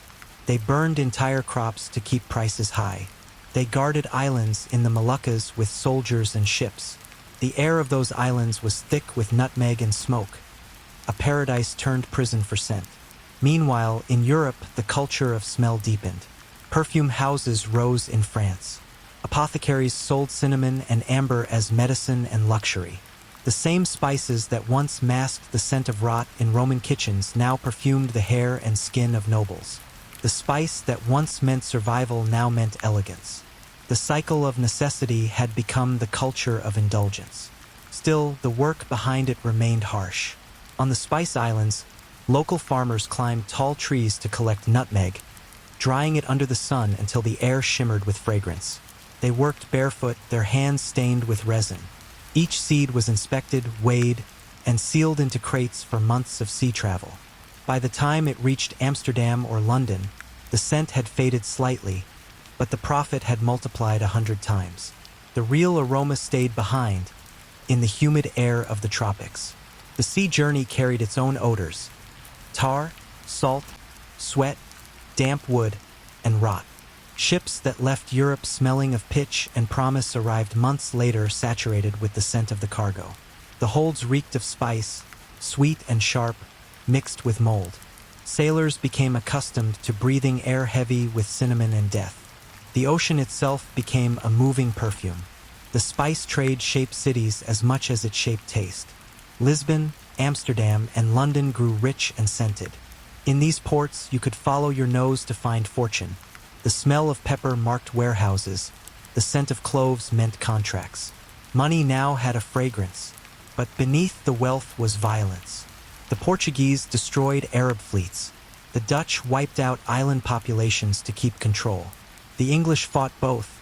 They burned entire crops to keep prices high. They guarded islands in the Moluccas with soldiers and ships. The air of those islands was thick with nutmeg and smoke, a paradise turned prison for scent. Meanwhile, in Europe, the culture of smell deepened. Perfume houses rose in France. Apothecaries sold cinnamon and amber as medicine and luxury. The same spices that once masked the scent of rot in Roman kitchens now perfumed the hair and skin of nobles. The spice that once meant survival now meant elegance. The cycle of necessity had become the culture of indulgence. Still, the work behind it remained harsh. On the Spice Islands, local farmers climbed tall trees to collect nutmeg, drying it under the sun until the air shimmered with fragrance. They worked barefoot, their hands stained with resin. Each seed was inspected, weighed, and sealed into crates for months of sea travel. By the time it reached Amsterdam or London, the scent had faded slightly, but the profit had multiplied 100 times. The real aroma stayed behind, in the humid air of the tropics. The sea journey carried its own odors: tar, salt, sweat, damp wood, and rot. Ships that left Europe smelling of pitch and promise arrived months later saturated with the scent of the cargo. The holds reeked of spice, sweet and sharp, mixed with mold. Sailors became accustomed to breathing air heavy with cinnamon and death. The ocean itself became a moving perfume. The spice trade shaped cities as much as it shaped taste. Lisbon, Amsterdam, and London grew rich and scented. In these ports, you could follow your nose to find fortune. The smell of pepper marked warehouses. The scent of cloves meant contracts. Money now had a fragrance, but beneath the wealth was violence. The Portuguese destroyed Arab fleets. The Dutch wiped out island populations to keep control. The English fought both,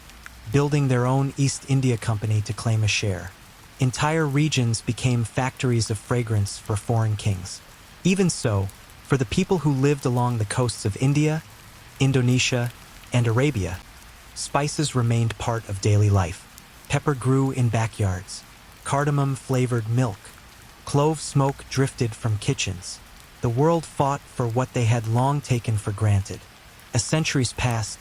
building their own East India Company to claim a share. Entire regions became factories of fragrance for foreign kings. Even so, for the people who lived along the coasts of India, Indonesia, and Arabia, spices remained part of daily life. Pepper grew in backyards. Cardamom flavored milk. Clove smoke drifted from kitchens. The world fought for what they had long taken for granted. As centuries passed,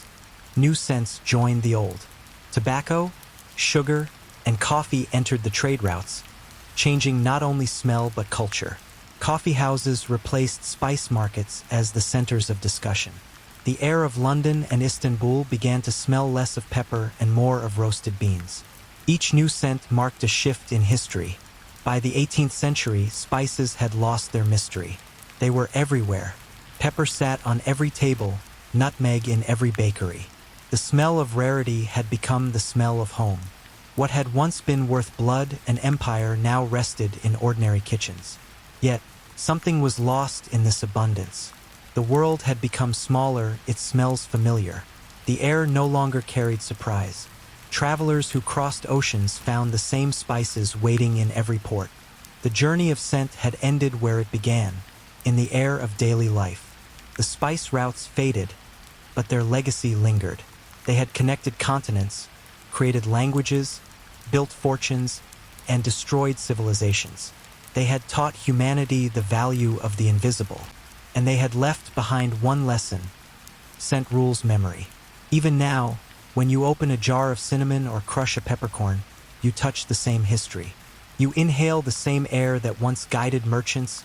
new scents joined the old. Tobacco, sugar, and coffee entered the trade routes, changing not only smell but culture. Coffee houses replaced spice markets as the centers of discussion. The air of London and Istanbul began to smell less of pepper and more of roasted beans. Each new scent marked a shift in history. By the 18th century, spices had lost their mystery. They were everywhere. Pepper sat on every table, nutmeg in every bakery. The smell of rarity had become the smell of home. What had once been worth blood and empire now rested in ordinary kitchens. Yet, something was lost in this abundance. The world had become smaller, its smells familiar. The air no longer carried surprise. Travelers who crossed oceans found the same spices waiting in every port. The journey of scent had ended where it began, in the air of daily life. The spice routes faded, but their legacy lingered. They had connected continents, created languages, built fortunes, and destroyed civilizations. They had taught humanity the value of the invisible, and they had left behind one lesson: scent rules memory. Even now, when you open a jar of cinnamon or crush a peppercorn, you touch the same history. You inhale the same air that once guided merchants,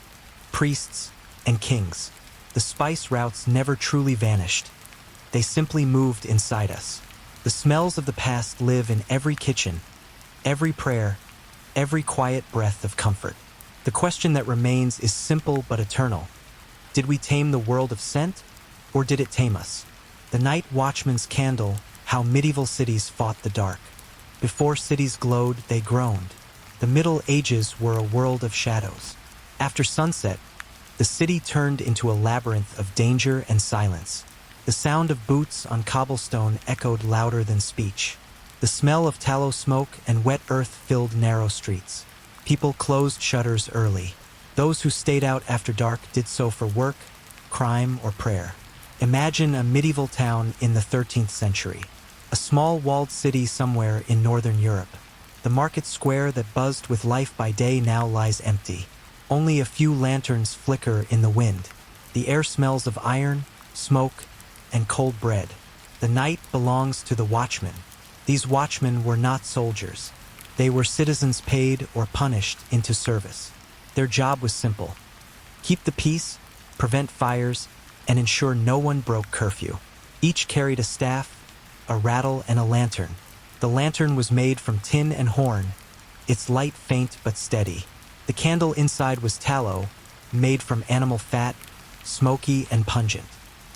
priests, and kings. The spice routes never truly vanished. They simply moved inside us. The smells of the past live in every kitchen, every prayer, every quiet breath of comfort. The question that remains is simple but eternal. Did we tame the world of scent, or did it tame us? The night watchman's candle, how medieval cities fought the dark. Before cities glowed, they groaned. The Middle Ages were a world of shadows. After sunset, the city turned into a labyrinth of danger and silence. The sound of boots on cobblestone echoed louder than speech. The smell of tallow smoke and wet earth filled narrow streets. People closed shutters early. Those who stayed out after dark did so for work, crime, or prayer. Imagine a medieval town in the 13th century. A small walled city somewhere in northern Europe. The market square that buzzed with life by day now lies empty. Only a few lanterns flicker in the wind. The air smells of iron, smoke, and cold bread. The night belongs to the watchmen. These watchmen were not soldiers. They were citizens paid or punished into service. Their job was simple: keep the peace prevent fires, and ensure no one broke curfew. Each carried a staff, a rattle, and a lantern. The lantern was made from tin and horn, its light faint but steady. The candle inside was tallow, made from animal fat, smoky and pungent.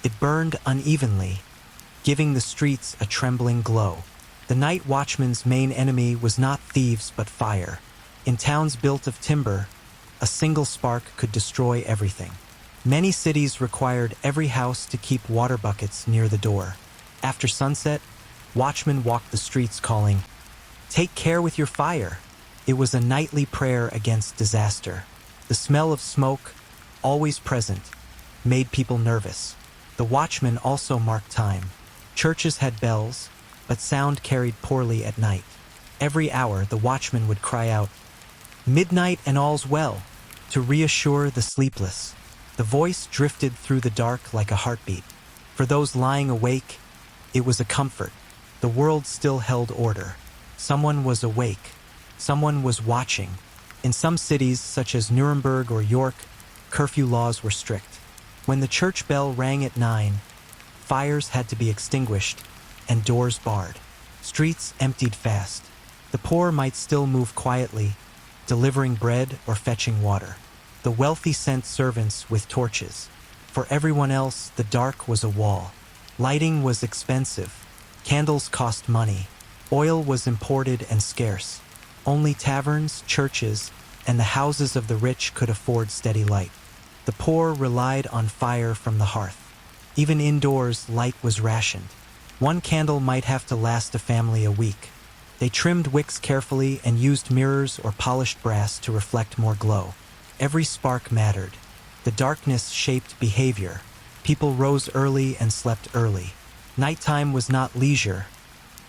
It burned unevenly, giving the streets a trembling glow. The night watchman's main enemy was not thieves but fire. In towns built of timber, a single spark could destroy everything. Many cities required every house to keep water buckets near the door. After sunset, watchmen walked the streets calling, "Take care with your fire." It was a nightly prayer against disaster. The smell of smoke, always present, made people nervous. The watchmen also marked time. Churches had bells, but sound carried poorly at night. Every hour, the watchman would cry out, "Midnight and all's well," to reassure the sleepless. The voice drifted through the dark like a heartbeat. For those lying awake, it was a comfort. The world still held order. Someone was awake. Someone was watching. In some cities, such as Nuremberg or York, curfew laws were strict. When the church bell rang at 9, fires had to be extinguished and doors barred. Streets emptied fast. The poor might still move quietly, delivering bread or fetching water. The wealthy sent servants with torches. For everyone else, the dark was a wall. Lighting was expensive. Candles cost money. Oil was imported and scarce. Only taverns, churches, and the houses of the rich could afford steady light. The poor relied on fire from the hearth. Even indoors, light was rationed. One candle might have to last a family a week. They trimmed wicks carefully and used mirrors or polished brass to reflect more glow. Every spark mattered. The darkness shaped behavior. People rose early and slept early. Nighttime was not leisure.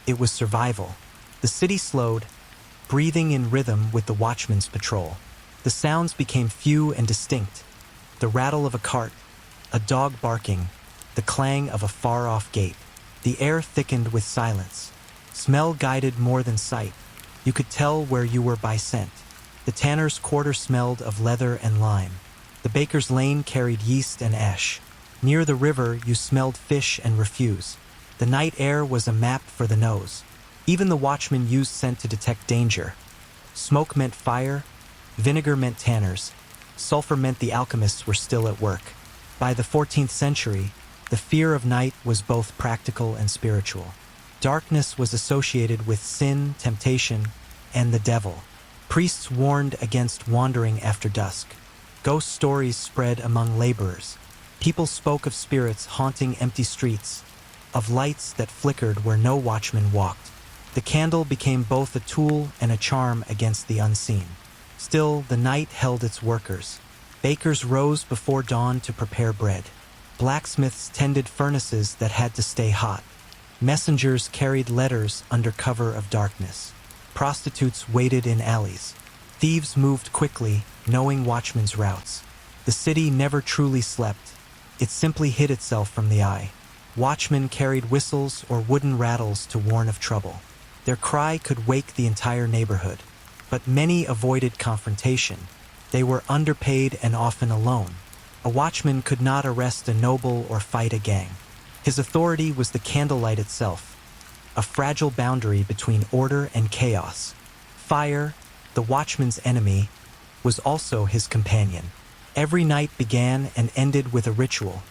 It was survival. The city slowed, breathing in rhythm with the watchman's patrol. The sounds became few and distinct. The rattle of a cart, a dog barking, the clang of a far-off gate. The air thickened with silence. Smell guided more than sight. You could tell where you were by scent. The tanner's quarter smelled of leather and lime. The baker's lane carried yeast and ash. Near the river, you smelled fish and refuse. The night air was a map for the nose. Even the watchman used scent to detect danger. Smoke meant fire, vinegar meant tanners, sulfur meant the alchemists were still at work. By the 14th century, the fear of night was both practical and spiritual. Darkness was associated with sin, temptation, and the devil. Priests warned against wandering after dusk. Ghost stories spread among laborers. People spoke of spirits haunting empty streets, of lights that flickered where no watchman walked. The candle became both a tool and a charm against the unseen. Still, the night held its workers. Bakers rose before dawn to prepare bread. Blacksmiths tended furnaces that had to stay hot. Messengers carried letters under cover of darkness. Prostitutes waited in alleys. Thieves moved quickly, knowing watchmen's routes. The city never truly slept. It simply hid itself from the eye. Watchmen carried whistles or wooden rattles to warn of trouble. Their cry could wake the entire neighborhood. But many avoided confrontation. They were underpaid and often alone. A watchman could not arrest a noble or fight a gang. His authority was the candlelight itself, a fragile boundary between order and chaos. Fire, the watchman's enemy, was also his companion. Every night began and ended with a ritual,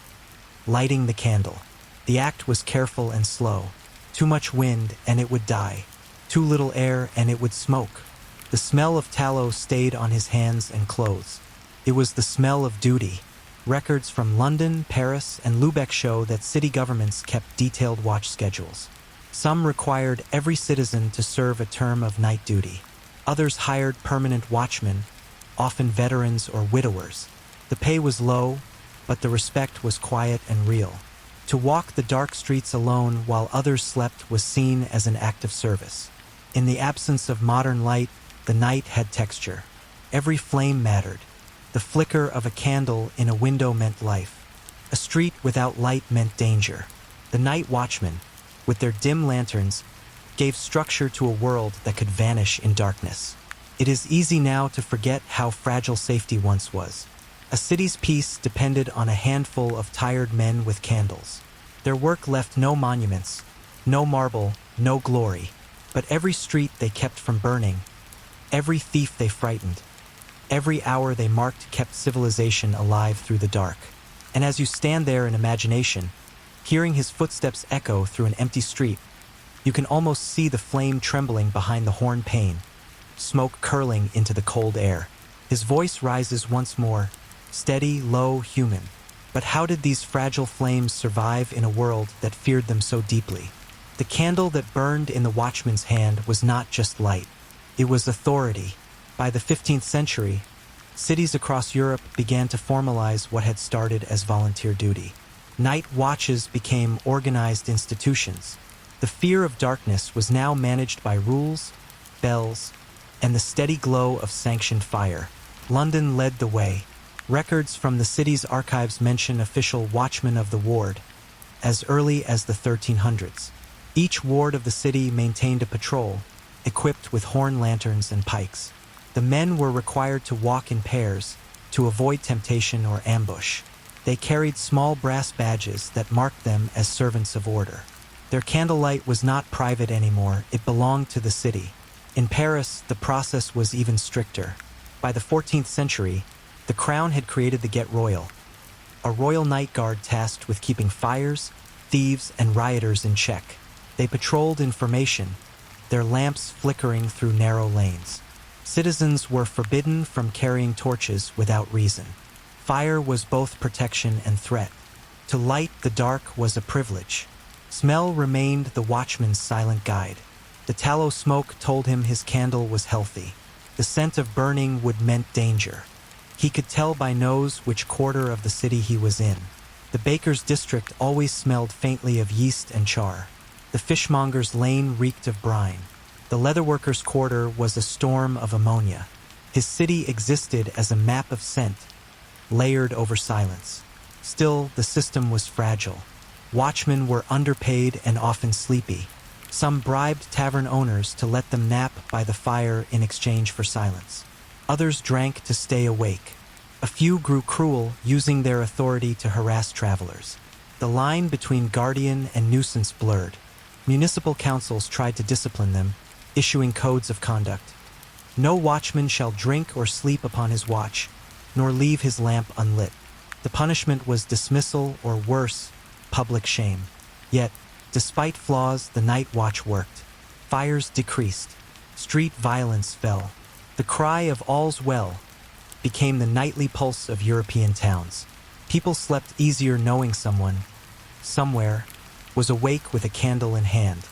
lighting the candle. The act was careful and slow. Too much wind and it would die. Too little air and it would smoke. The smell of tallow stayed on his hands and clothes. It was the smell of duty. Records from London, Paris, and Lubeck show that city governments kept detailed watch schedules. Some required every citizen to serve a term of night duty. Others hired permanent watchmen, often veterans or widowers. The pay was low, but the respect was quiet and real. To walk the dark streets alone while others slept was seen as an act of service. In the absence of modern light, the night had texture. Every flame mattered. The flicker of a candle in a window meant life. A street without light meant danger. The night watchmen, with their dim lanterns, gave structure to a world that could vanish in darkness. It is easy now to forget how fragile safety once was. A city's peace depended on a handful of tired men with candles. Their work left no monuments, no marble, no glory, but every street they kept from burning, every thief they frightened, every hour they marked kept civilization alive through the dark. And as you stand there in imagination, hearing his footsteps echo through an empty street, you can almost see the flame trembling behind the horn pane, smoke curling into the cold air. His voice rises once more, steady, low, human. But how did these fragile flames survive in a world that feared them so deeply? The candle that burned in the watchman's hand was not just light. It was authority. By the 15th century, cities across Europe began to formalize what had started as volunteer duty. Night watches became organized institutions. The fear of darkness was now managed by rules, bells, and the steady glow of sanctioned fire. London led the way. Records from the city's archives mention official watchmen of the ward as early as the 1300s. Each ward of the city maintained a patrol, equipped with horn lanterns and pikes. The men were required to walk in pairs to avoid temptation or ambush. They carried small brass badges that marked them as servants of order. Their candlelight was not private anymore, it belonged to the city. In Paris, the process was even stricter. By the 14th century, the crown had created the Get Royal, a royal night guard tasked with keeping fires, thieves, and rioters in check. They patrolled in formation, their lamps flickering through narrow lanes. Citizens were forbidden from carrying torches without reason. Fire was both protection and threat. To light the dark was a privilege. Smell remained the watchman's silent guide. The tallow smoke told him his candle was healthy. The scent of burning wood meant danger. He could tell by nose which quarter of the city he was in. The baker's district always smelled faintly of yeast and char. The fishmonger's lane reeked of brine. The leatherworker's quarter was a storm of ammonia. His city existed as a map of scent, layered over silence. Still, the system was fragile. Watchmen were underpaid and often sleepy. Some bribed tavern owners to let them nap by the fire in exchange for silence. Others drank to stay awake. A few grew cruel, using their authority to harass travelers. The line between guardian and nuisance blurred. Municipal councils tried to discipline them, issuing codes of conduct. No watchman shall drink or sleep upon his watch, nor leave his lamp unlit. The punishment was dismissal or worse, public shame. Yet, despite flaws, the night watch worked. Fires decreased. Street violence fell. The cry of "all's well" became the nightly pulse of European towns. People slept easier knowing someone, somewhere, was awake with a candle in hand.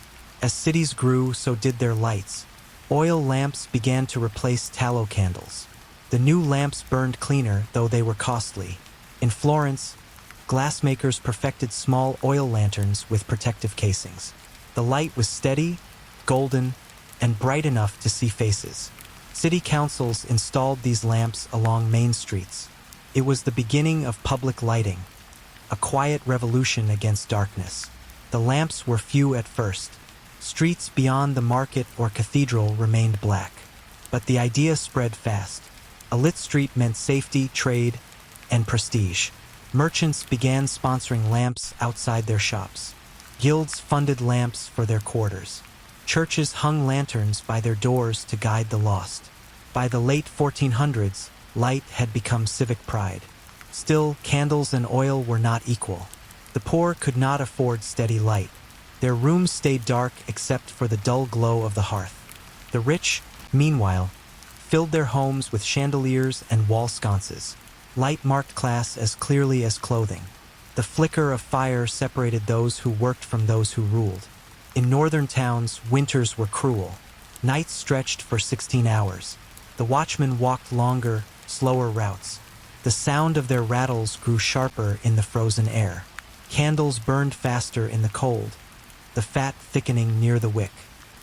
As cities grew, so did their lights. Oil lamps began to replace tallow candles. The new lamps burned cleaner, though they were costly. In Florence, glassmakers perfected small oil lanterns with protective casings. The light was steady, golden, and bright enough to see faces. City councils installed these lamps along main streets. It was the beginning of public lighting, a quiet revolution against darkness. The lamps were few at first. Streets beyond the market or cathedral remained black. But the idea spread fast. A lit street meant safety, trade, and prestige. Merchants began sponsoring lamps outside their shops. Guilds funded lamps for their quarters. Churches hung lanterns by their doors to guide the lost. By the late 1400s, light had become civic pride. Still, candles and oil were not equal. The poor could not afford steady light. Their rooms stayed dark except for the dull glow of the hearth. The rich, meanwhile, filled their homes with chandeliers and wall sconces. Light marked class as clearly as clothing. The flicker of fire separated those who worked from those who ruled. In northern towns, winters were cruel. Nights stretched for 16 hours. The watchmen walked longer, slower routes. The sound of their rattles grew sharper in the frozen air. Candles burned faster in the cold, the fat thickening near the wick.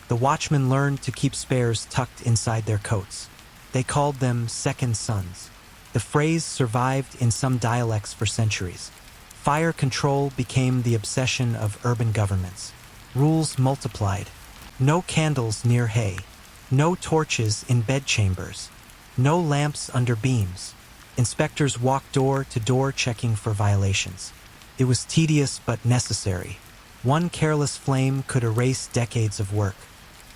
The watchmen learned to keep spares tucked inside their coats. They called them second sons. The phrase survived in some dialects for centuries. Fire control became the obsession of urban governments. Rules multiplied. No candles near hay. No torches in bedchambers. No lamps under beams. Inspectors walked door to door checking for violations. It was tedious but necessary. One careless flame could erase decades of work.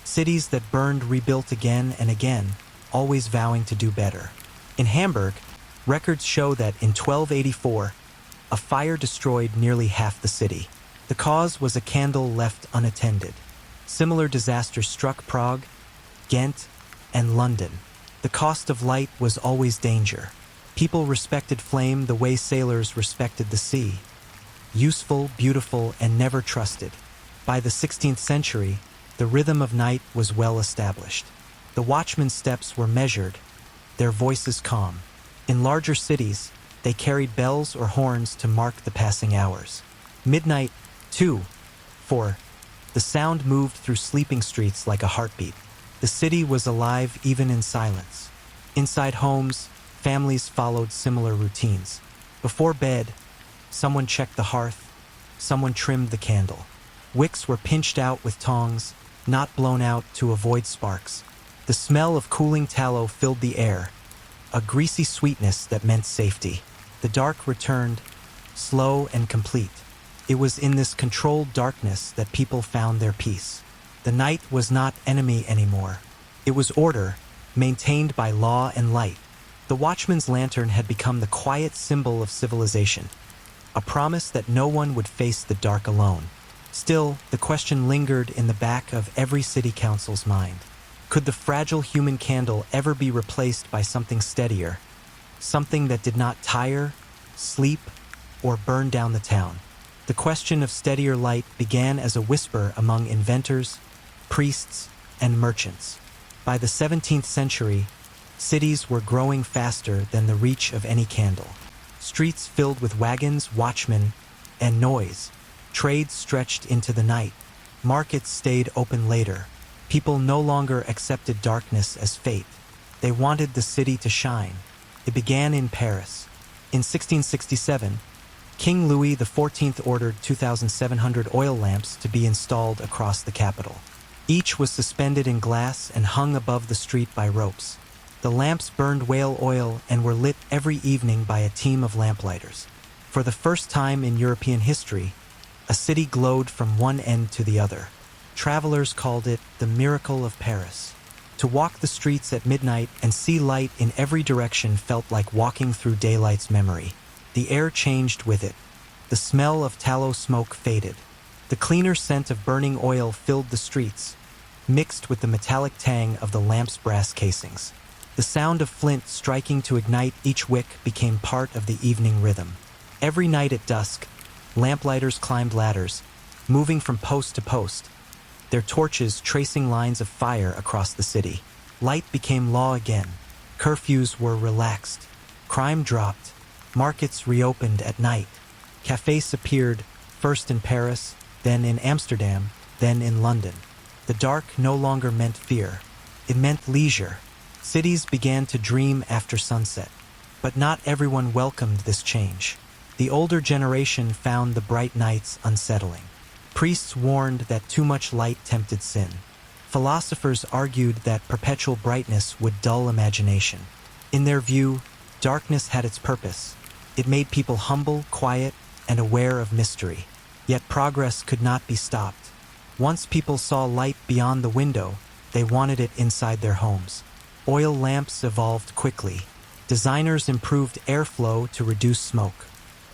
Cities that burned rebuilt again and again, always vowing to do better. In Hamburg, records show that in 1284, a fire destroyed nearly half the city. The cause was a candle left unattended. Similar disasters struck Prague, Ghent, and London. The cost of light was always danger. People respected flame the way sailors respected the sea. Useful, beautiful, and never trusted. By the 16th century, the rhythm of night was well established. The watchmen's steps were measured, their voices calm. In larger cities, they carried bells or horns to mark the passing hours. Midnight, too, for the sound moved through sleeping streets like a heartbeat. The city was alive even in silence. Inside homes, families followed similar routines. Before bed, someone checked the hearth, someone trimmed the candle. Wicks were pinched out with tongs, not blown out to avoid sparks. The smell of cooling tallow filled the air, a greasy sweetness that meant safety. The dark returned, slow and complete. It was in this controlled darkness that people found their peace. The night was not enemy anymore. It was order, maintained by law and light. The watchman's lantern had become the quiet symbol of civilization, a promise that no one would face the dark alone. Still, the question lingered in the back of every city council's mind. Could the fragile human candle ever be replaced by something steadier, something that did not tire, sleep, or burn down the town? The question of steadier light began as a whisper among inventors, priests, and merchants. By the 17th century, cities were growing faster than the reach of any candle. Streets filled with wagons, watchmen, and noise. Trades stretched into the night. Markets stayed open later. People no longer accepted darkness as fate. They wanted the city to shine. It began in Paris. In 1667, King Louis XIV ordered 2,700 oil lamps to be installed across the capital. Each was suspended in glass and hung above the street by ropes. The lamps burned whale oil and were lit every evening by a team of lamplighters. For the first time in European history, a city glowed from one end to the other. Travelers called it the miracle of Paris. To walk the streets at midnight and see light in every direction felt like walking through daylight's memory. The air changed with it. The smell of tallow smoke faded. The cleaner scent of burning oil filled the streets, mixed with the metallic tang of the lamp's brass casings. The sound of flint striking to ignite each wick became part of the evening rhythm. Every night at dusk, lamplighters climbed ladders, moving from post to post, their torches tracing lines of fire across the city. Light became law again. Curfews were relaxed. Crime dropped. Markets reopened at night. Cafes appeared, first in Paris, then in Amsterdam, then in London. The dark no longer meant fear. It meant leisure. Cities began to dream after sunset. But not everyone welcomed this change. The older generation found the bright nights unsettling. Priests warned that too much light tempted sin. Philosophers argued that perpetual brightness would dull imagination. In their view, darkness had its purpose. It made people humble, quiet, and aware of mystery. Yet progress could not be stopped. Once people saw light beyond the window, they wanted it inside their homes. Oil lamps evolved quickly. Designers improved airflow to reduce smoke.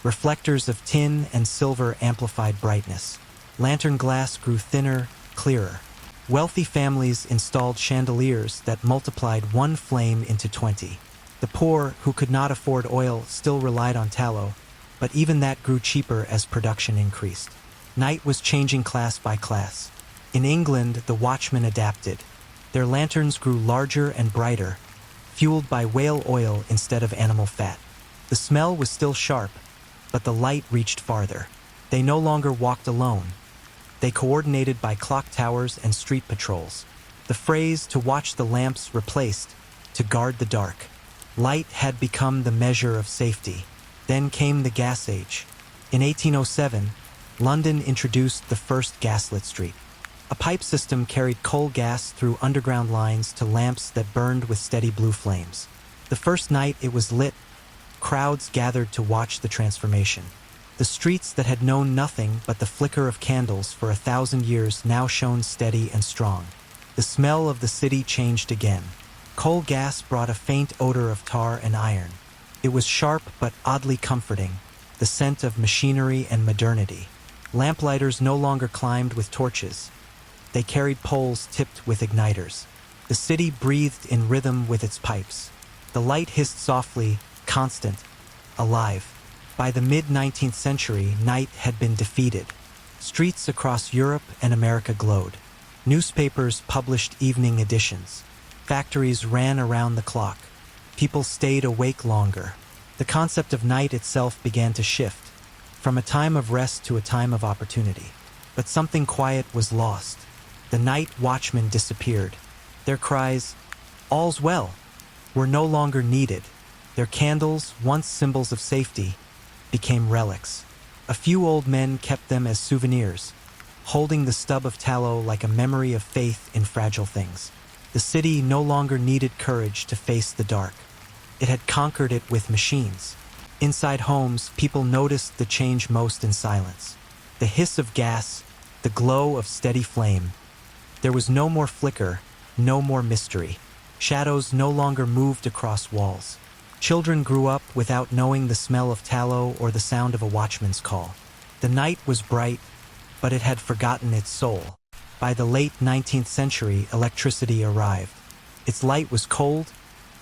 Reflectors of tin and silver amplified brightness. Lantern glass grew thinner, clearer. Wealthy families installed chandeliers that multiplied one flame into 20. The poor, who could not afford oil, still relied on tallow, but even that grew cheaper as production increased. Night was changing class by class. In England, the watchmen adapted. Their lanterns grew larger and brighter, fueled by whale oil instead of animal fat. The smell was still sharp, but the light reached farther. They no longer walked alone. They coordinated by clock towers and street patrols. The phrase "to watch the lamps" replaced "to guard the dark." Light had become the measure of safety. Then came the gas age. In 1807, London introduced the first gaslit street. A pipe system carried coal gas through underground lines to lamps that burned with steady blue flames. The first night it was lit, crowds gathered to watch the transformation. The streets that had known nothing but the flicker of candles for 1,000 years now shone steady and strong. The smell of the city changed again. Coal gas brought a faint odor of tar and iron. It was sharp but oddly comforting, the scent of machinery and modernity. Lamplighters no longer climbed with torches. They carried poles tipped with igniters. The city breathed in rhythm with its pipes. The light hissed softly, constant, alive. By the mid-19th century, night had been defeated. Streets across Europe and America glowed. Newspapers published evening editions. Factories ran around the clock. People stayed awake longer. The concept of night itself began to shift, from a time of rest to a time of opportunity. But something quiet was lost. The night watchmen disappeared. Their cries, "All's well," were no longer needed. Their candles, once symbols of safety, became relics. A few old men kept them as souvenirs, holding the stub of tallow like a memory of faith in fragile things. The city no longer needed courage to face the dark. It had conquered it with machines. Inside homes, people noticed the change most in silence. The hiss of gas, the glow of steady flame. There was no more flicker, no more mystery. Shadows no longer moved across walls. Children grew up without knowing the smell of tallow or the sound of a watchman's call. The night was bright, but it had forgotten its soul. By the late 19th century, electricity arrived. Its light was cold,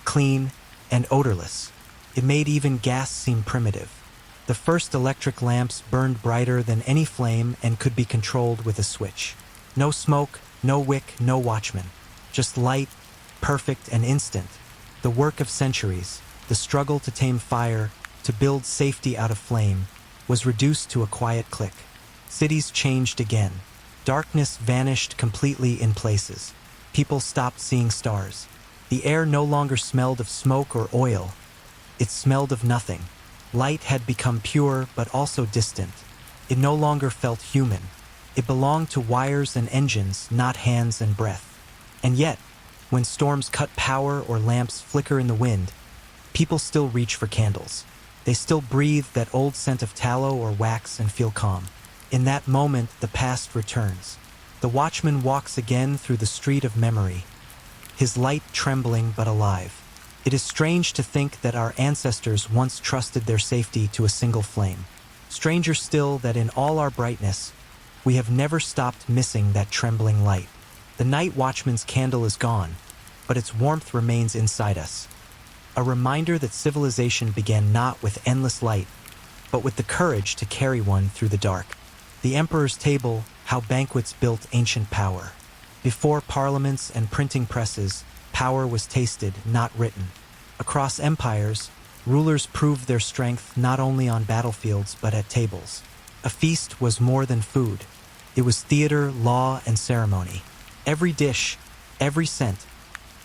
clean, and odorless. It made even gas seem primitive. The first electric lamps burned brighter than any flame and could be controlled with a switch. No smoke, no wick, no watchman. Just light, perfect and instant. The work of centuries, the struggle to tame fire, to build safety out of flame, was reduced to a quiet click. Cities changed again. Darkness vanished completely in places. People stopped seeing stars. The air no longer smelled of smoke or oil. It smelled of nothing. Light had become pure but also distant. It no longer felt human. It belonged to wires and engines, not hands and breath. And yet, when storms cut power or lamps flicker in the wind, people still reach for candles. They still breathe that old scent of tallow or wax and feel calm. In that moment, the past returns. The watchman walks again through the street of memory, his light trembling but alive. It is strange to think that our ancestors once trusted their safety to a single flame. Stranger still that in all our brightness, we have never stopped missing that trembling light. The night watchman's candle is gone, but its warmth remains inside us. A reminder that civilization began not with endless light, but with the courage to carry one through the dark. The emperor's table, how banquets built ancient power. Before parliaments and printing presses, power was tasted, not written. Across empires, rulers proved their strength not only on battlefields but at tables. A feast was more than food. It was theater, law, and ceremony. Every dish, every scent,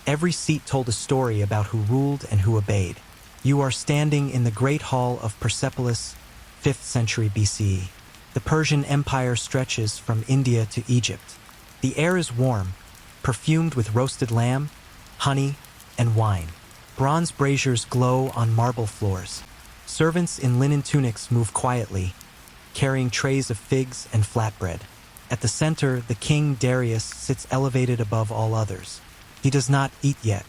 every seat told a story about who ruled and who obeyed. You are standing in the great hall of Persepolis, 5th century BCE. The Persian Empire stretches from India to Egypt. The air is warm, perfumed with roasted lamb, honey, and wine. Bronze braziers glow on marble floors. Servants in linen tunics move quietly, carrying trays of figs and flatbread. At the center, the king Darius sits elevated above all others. He does not eat yet.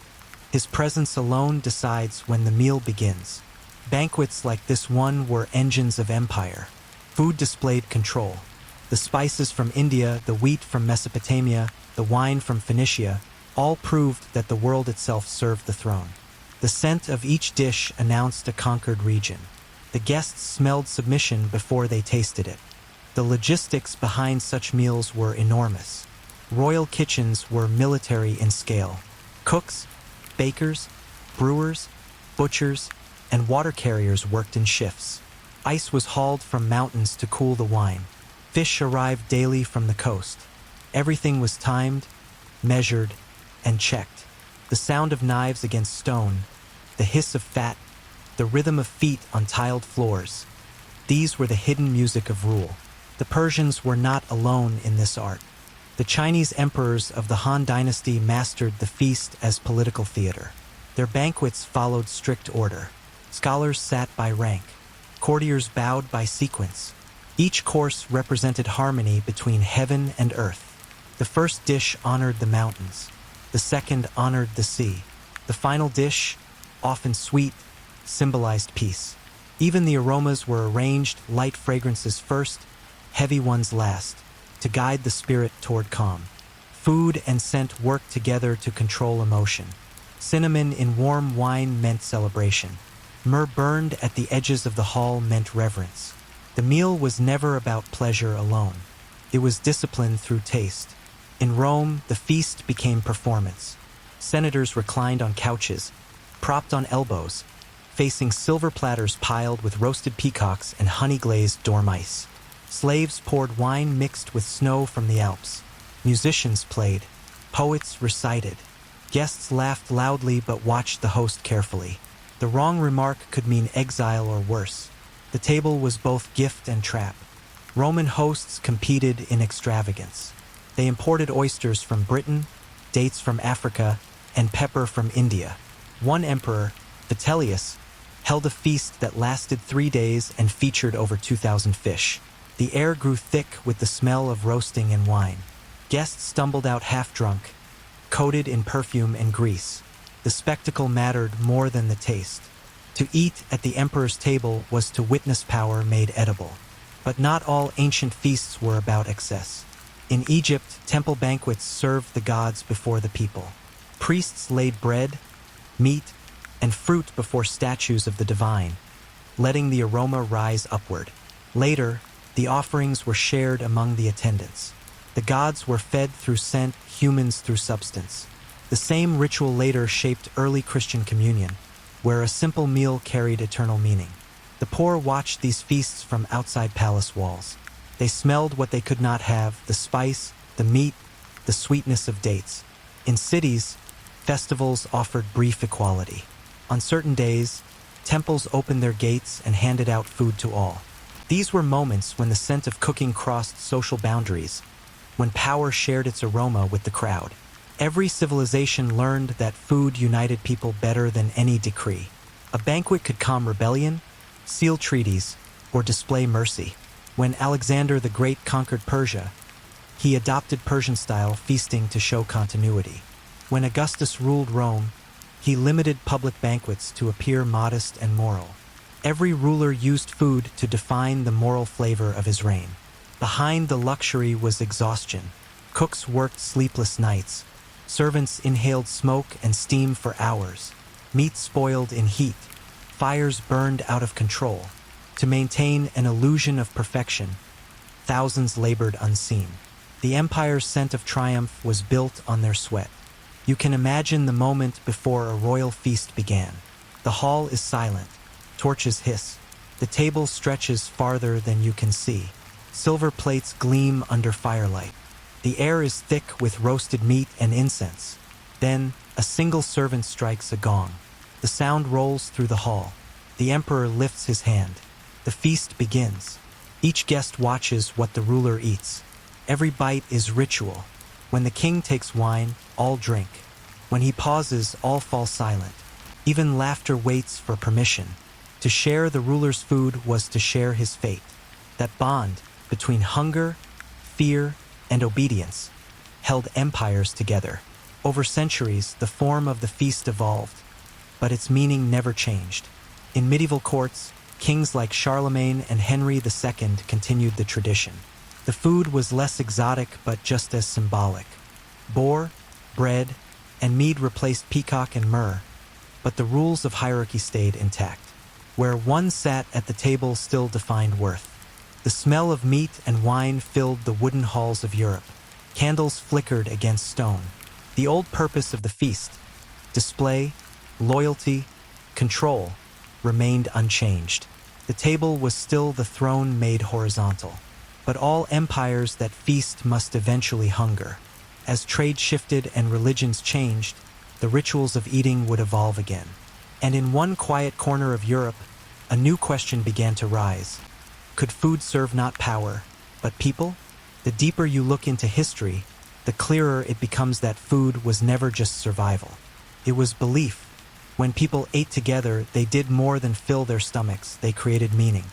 His presence alone decides when the meal begins. Banquets like this one were engines of empire. Food displayed control. The spices from India, the wheat from Mesopotamia, the wine from Phoenicia, all proved that the world itself served the throne. The scent of each dish announced a conquered region. The guests smelled submission before they tasted it. The logistics behind such meals were enormous. Royal kitchens were military in scale. Cooks, bakers, brewers, butchers, and water carriers worked in shifts. Ice was hauled from mountains to cool the wine. Fish arrived daily from the coast. Everything was timed, measured, and checked. The sound of knives against stone, the hiss of fat, the rhythm of feet on tiled floors. These were the hidden music of rule. The Persians were not alone in this art. The Chinese emperors of the Han Dynasty mastered the feast as political theater. Their banquets followed strict order. Scholars sat by rank. Courtiers bowed by sequence. Each course represented harmony between heaven and earth. The first dish honored the mountains. The second honored the sea. The final dish, often sweet, symbolized peace. Even the aromas were arranged, light fragrances first, heavy ones last, to guide the spirit toward calm. Food and scent worked together to control emotion. Cinnamon in warm wine meant celebration. Myrrh burned at the edges of the hall meant reverence. The meal was never about pleasure alone. It was discipline through taste. In Rome, the feast became performance. Senators reclined on couches, propped on elbows, facing silver platters piled with roasted peacocks and honey-glazed dormice. Slaves poured wine mixed with snow from the Alps. Musicians played. Poets recited. Guests laughed loudly but watched the host carefully. The wrong remark could mean exile or worse. The table was both gift and trap. Roman hosts competed in extravagance. They imported oysters from Britain, dates from Africa, and pepper from India. One emperor, Vitellius, held a feast that lasted 3 days and featured over 2,000 fish. The air grew thick with the smell of roasting and wine. Guests stumbled out half-drunk, coated in perfume and grease. The spectacle mattered more than the taste. To eat at the emperor's table was to witness power made edible. But not all ancient feasts were about excess. In Egypt, temple banquets served the gods before the people. Priests laid bread, meat, and fruit before statues of the divine, letting the aroma rise upward. Later, the offerings were shared among the attendants. The gods were fed through scent, humans through substance. The same ritual later shaped early Christian communion, where a simple meal carried eternal meaning. The poor watched these feasts from outside palace walls. They smelled what they could not have, the spice, the meat, the sweetness of dates. In cities, festivals offered brief equality. On certain days, temples opened their gates and handed out food to all. These were moments when the scent of cooking crossed social boundaries, when power shared its aroma with the crowd. Every civilization learned that food united people better than any decree. A banquet could calm rebellion, seal treaties, or display mercy. When Alexander the Great conquered Persia, he adopted Persian-style feasting to show continuity. When Augustus ruled Rome, he limited public banquets to appear modest and moral. Every ruler used food to define the moral flavor of his reign. Behind the luxury was exhaustion. Cooks worked sleepless nights. Servants inhaled smoke and steam for hours. Meat spoiled in heat. Fires burned out of control. To maintain an illusion of perfection, thousands labored unseen. The empire's scent of triumph was built on their sweat. You can imagine the moment before a royal feast began. The hall is silent. Torches hiss. The table stretches farther than you can see. Silver plates gleam under firelight. The air is thick with roasted meat and incense. Then, a single servant strikes a gong. The sound rolls through the hall. The emperor lifts his hand. The feast begins. Each guest watches what the ruler eats. Every bite is ritual. When the king takes wine, all drink. When he pauses, all fall silent. Even laughter waits for permission. To share the ruler's food was to share his fate. That bond between hunger, fear, and obedience held empires together. Over centuries, the form of the feast evolved, but its meaning never changed. In medieval courts, kings like Charlemagne and Henry II continued the tradition. The food was less exotic but just as symbolic. Boar, bread, and mead replaced peacock and myrrh, but the rules of hierarchy stayed intact. Where one sat at the table still defined worth. The smell of meat and wine filled the wooden halls of Europe. Candles flickered against stone. The old purpose of the feast, display, loyalty, control, remained unchanged. The table was still the throne made horizontal. But all empires that feast must eventually hunger. As trade shifted and religions changed, the rituals of eating would evolve again. And in one quiet corner of Europe, a new question began to rise. Could food serve not power, but people? The deeper you look into history, the clearer it becomes that food was never just survival. It was belief, When people ate together, they did more than fill their stomachs, they created meaning.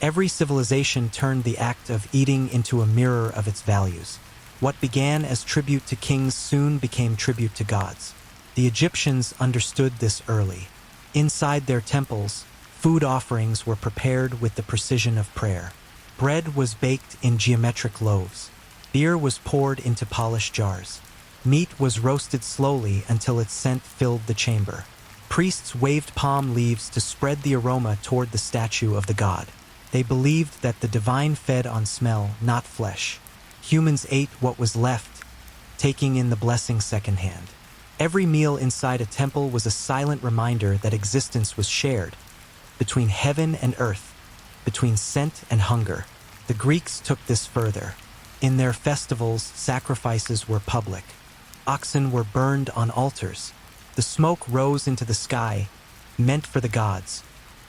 Every civilization turned the act of eating into a mirror of its values. What began as tribute to kings soon became tribute to gods. The Egyptians understood this early. Inside their temples, food offerings were prepared with the precision of prayer. Bread was baked in geometric loaves. Beer was poured into polished jars. Meat was roasted slowly until its scent filled the chamber. Priests waved palm leaves to spread the aroma toward the statue of the god. They believed that the divine fed on smell, not flesh. Humans ate what was left, taking in the blessing secondhand. Every meal inside a temple was a silent reminder that existence was shared, between heaven and earth, between scent and hunger. The Greeks took this further. In their festivals, sacrifices were public. Oxen were burned on altars. The smoke rose into the sky, meant for the gods,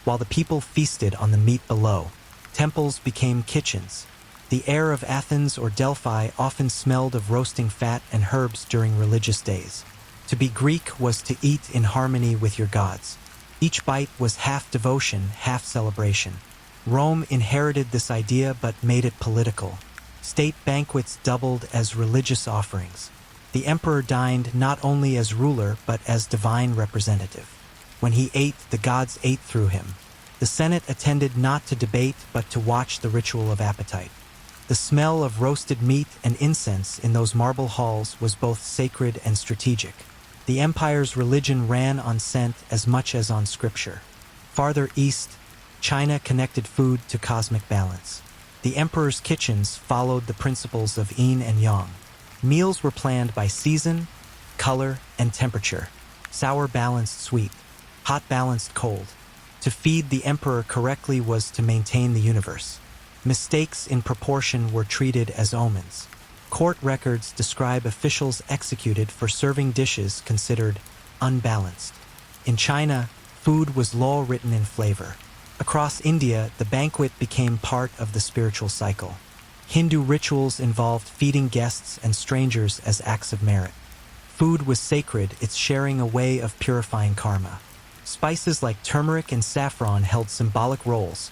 while the people feasted on the meat below. Temples became kitchens. The air of Athens or Delphi often smelled of roasting fat and herbs during religious days. To be Greek was to eat in harmony with your gods. Each bite was half devotion, half celebration. Rome inherited this idea but made it political. State banquets doubled as religious offerings. The emperor dined not only as ruler but as divine representative. When he ate, the gods ate through him. The Senate attended not to debate but to watch the ritual of appetite. The smell of roasted meat and incense in those marble halls was both sacred and strategic. The empire's religion ran on scent as much as on scripture. Farther east, China connected food to cosmic balance. The emperor's kitchens followed the principles of yin and yang. Meals were planned by season, color, and temperature. Sour balanced sweet, hot balanced cold. To feed the emperor correctly was to maintain the universe. Mistakes in proportion were treated as omens. Court records describe officials executed for serving dishes considered unbalanced. In China, food was law written in flavor. Across India, the banquet became part of the spiritual cycle. Hindu rituals involved feeding guests and strangers as acts of merit. Food was sacred, its sharing a way of purifying karma. Spices like turmeric and saffron held symbolic roles,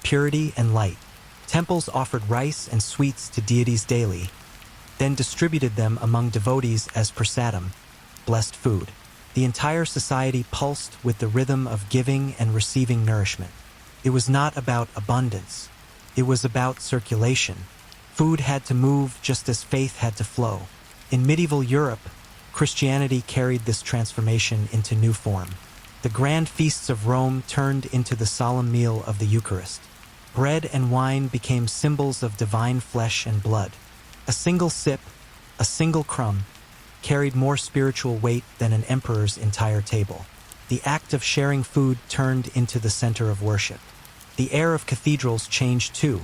purity and light. Temples offered rice and sweets to deities daily, then distributed them among devotees as prasadam, blessed food. The entire society pulsed with the rhythm of giving and receiving nourishment. It was not about abundance. It was about circulation. Food had to move just as faith had to flow. In medieval Europe, Christianity carried this transformation into new form. The grand feasts of Rome turned into the solemn meal of the Eucharist. Bread and wine became symbols of divine flesh and blood. A single sip, a single crumb, carried more spiritual weight than an emperor's entire table. The act of sharing food turned into the center of worship. The air of cathedrals changed too,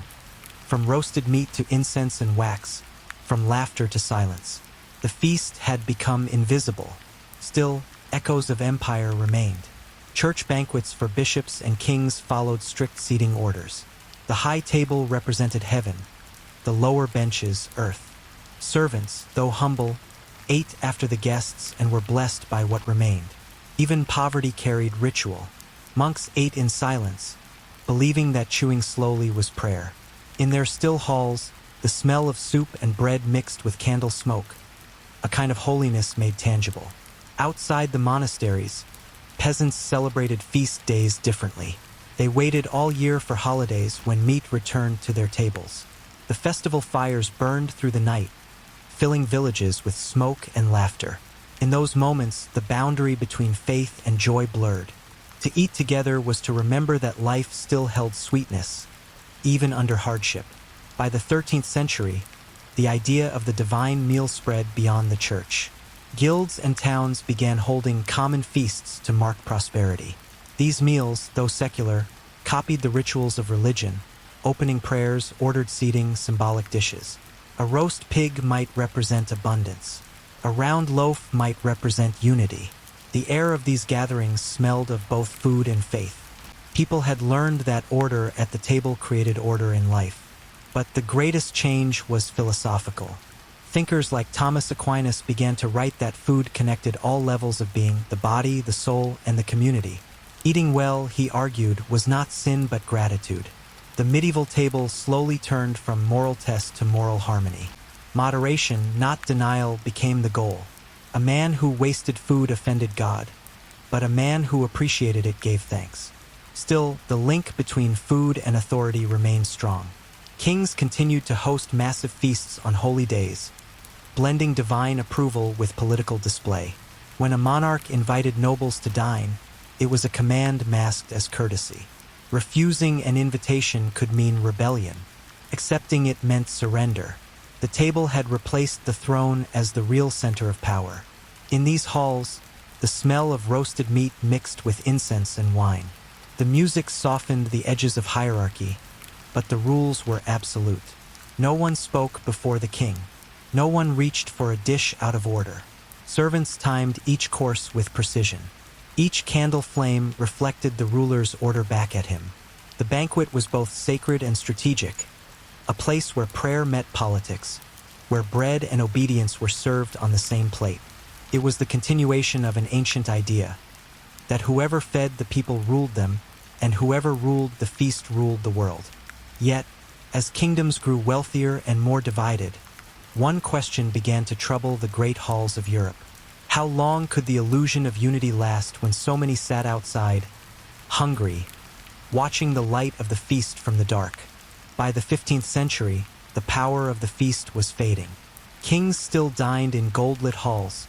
from roasted meat to incense and wax, from laughter to silence. The feast had become invisible. Still, echoes of empire remained. Church banquets for bishops and kings followed strict seating orders. The high table represented heaven, the lower benches earth. Servants, though humble, ate after the guests and were blessed by what remained. Even poverty carried ritual. Monks ate in silence, believing that chewing slowly was prayer. In their still halls, the smell of soup and bread mixed with candle smoke, a kind of holiness made tangible. Outside the monasteries, peasants celebrated feast days differently. They waited all year for holidays when meat returned to their tables. The festival fires burned through the night, filling villages with smoke and laughter. In those moments, the boundary between faith and joy blurred. To eat together was to remember that life still held sweetness, even under hardship. By the 13th century, the idea of the divine meal spread beyond the church. Guilds and towns began holding common feasts to mark prosperity. These meals, though secular, copied the rituals of religion, opening prayers, ordered seating, symbolic dishes. A roast pig might represent abundance. A round loaf might represent unity. The air of these gatherings smelled of both food and faith. People had learned that order at the table created order in life. But the greatest change was philosophical. Thinkers like Thomas Aquinas began to write that food connected all levels of being, the body, the soul, and the community. Eating well, he argued, was not sin but gratitude. The medieval table slowly turned from moral test to moral harmony. Moderation, not denial, became the goal. A man who wasted food offended God, but a man who appreciated it gave thanks. Still, the link between food and authority remained strong. Kings continued to host massive feasts on holy days, blending divine approval with political display. When a monarch invited nobles to dine, it was a command masked as courtesy. Refusing an invitation could mean rebellion. Accepting it meant surrender. The table had replaced the throne as the real center of power. In these halls, the smell of roasted meat mixed with incense and wine. The music softened the edges of hierarchy, but the rules were absolute. No one spoke before the king. No one reached for a dish out of order. Servants timed each course with precision. Each candle flame reflected the ruler's order back at him. The banquet was both sacred and strategic, a place where prayer met politics, where bread and obedience were served on the same plate. It was the continuation of an ancient idea, that whoever fed the people ruled them, and whoever ruled the feast ruled the world. Yet, as kingdoms grew wealthier and more divided, one question began to trouble the great halls of Europe. How long could the illusion of unity last when so many sat outside, hungry, watching the light of the feast from the dark? By the 15th century, the power of the feast was fading. Kings still dined in gold-lit halls,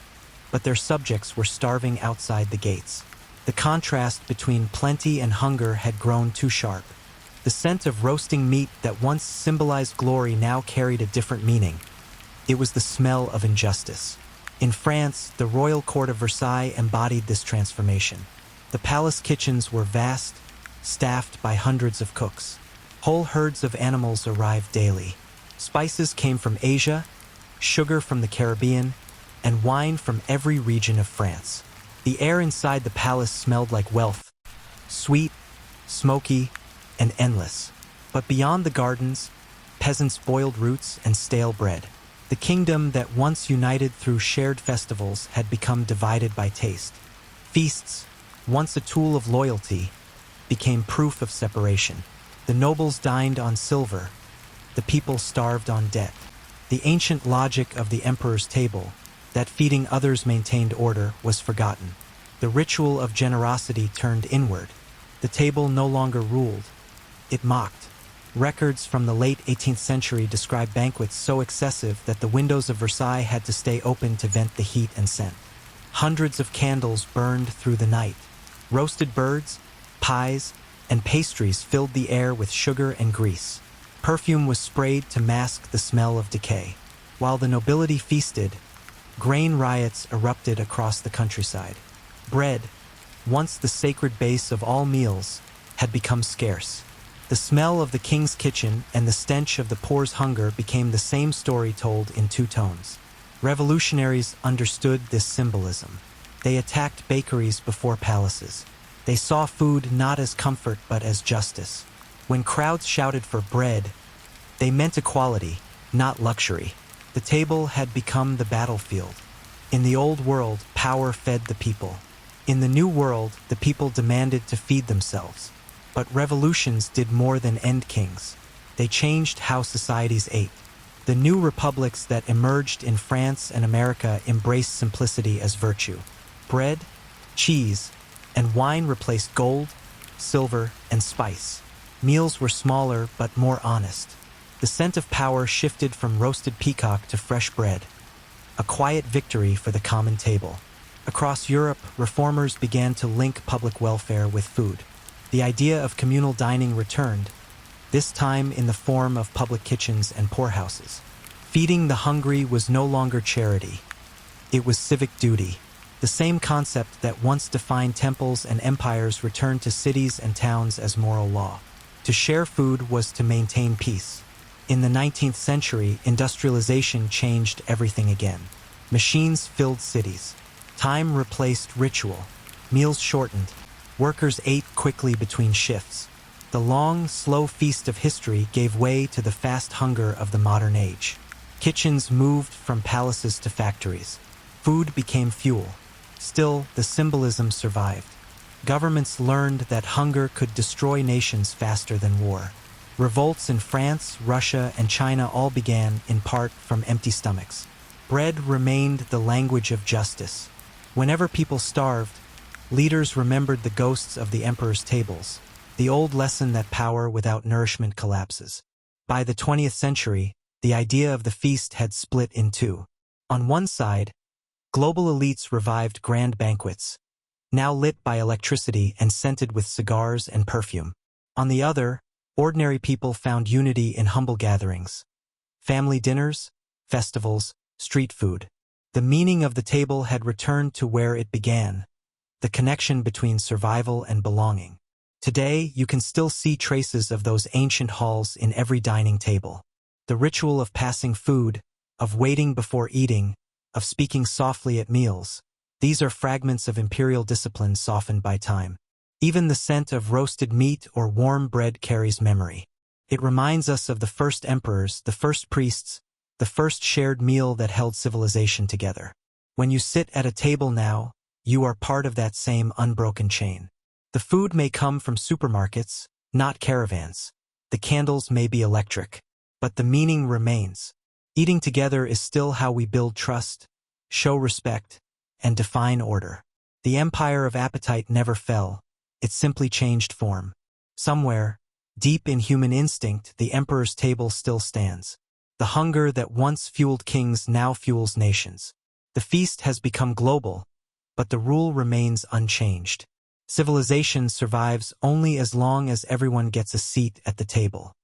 but their subjects were starving outside the gates. The contrast between plenty and hunger had grown too sharp. The scent of roasting meat that once symbolized glory now carried a different meaning. It was the smell of injustice. In France, the royal court of Versailles embodied this transformation. The palace kitchens were vast, staffed by hundreds of cooks. Whole herds of animals arrived daily. Spices came from Asia, sugar from the Caribbean, and wine from every region of France. The air inside the palace smelled like wealth, sweet, smoky, and endless. But beyond the gardens, peasants boiled roots and stale bread. The kingdom that once united through shared festivals had become divided by taste. Feasts, once a tool of loyalty, became proof of separation. The nobles dined on silver, the people starved on debt. The ancient logic of the emperor's table, that feeding others maintained order, was forgotten. The ritual of generosity turned inward. The table no longer ruled, it mocked. Records from the late 18th century describe banquets so excessive that the windows of Versailles had to stay open to vent the heat and scent. Hundreds of candles burned through the night. Roasted birds, pies, and pastries filled the air with sugar and grease. Perfume was sprayed to mask the smell of decay. While the nobility feasted, grain riots erupted across the countryside. Bread, once the sacred base of all meals, had become scarce. The smell of the king's kitchen and the stench of the poor's hunger became the same story told in two tones. Revolutionaries understood this symbolism. They attacked bakeries before palaces. They saw food not as comfort but as justice. When crowds shouted for bread, they meant equality, not luxury. The table had become the battlefield. In the old world, power fed the people. In the new world, the people demanded to feed themselves. But revolutions did more than end kings. They changed how societies ate. The new republics that emerged in France and America embraced simplicity as virtue. Bread, cheese, and wine replaced gold, silver, and spice. Meals were smaller but more honest. The scent of power shifted from roasted peacock to fresh bread, a quiet victory for the common table. Across Europe, reformers began to link public welfare with food. The idea of communal dining returned, this time in the form of public kitchens and poorhouses. Feeding the hungry was no longer charity. It was civic duty. The same concept that once defined temples and empires returned to cities and towns as moral law. To share food was to maintain peace. In the 19th century, industrialization changed everything again. Machines filled cities. Time replaced ritual. Meals shortened. Workers ate quickly between shifts. The long, slow feast of history gave way to the fast hunger of the modern age. Kitchens moved from palaces to factories. Food became fuel. Still, the symbolism survived. Governments learned that hunger could destroy nations faster than war. Revolts in France, Russia, and China all began, in part, from empty stomachs. Bread remained the language of justice. Whenever people starved, leaders remembered the ghosts of the emperor's tables, the old lesson that power without nourishment collapses. By the 20th century, the idea of the feast had split in two. On one side, global elites revived grand banquets, now lit by electricity and scented with cigars and perfume. On the other, ordinary people found unity in humble gatherings. Family dinners, festivals, street food. The meaning of the table had returned to where it began, the connection between survival and belonging. Today, you can still see traces of those ancient halls in every dining table. The ritual of passing food, of waiting before eating, of speaking softly at meals. These are fragments of imperial discipline softened by time. Even the scent of roasted meat or warm bread carries memory. It reminds us of the first emperors, the first priests, the first shared meal that held civilization together. When you sit at a table now, you are part of that same unbroken chain. The food may come from supermarkets, not caravans. The candles may be electric, but the meaning remains. Eating together is still how we build trust, show respect, and define order. The empire of appetite never fell, it simply changed form. Somewhere, deep in human instinct, the emperor's table still stands. The hunger that once fueled kings now fuels nations. The feast has become global, but the rule remains unchanged. Civilization survives only as long as everyone gets a seat at the table.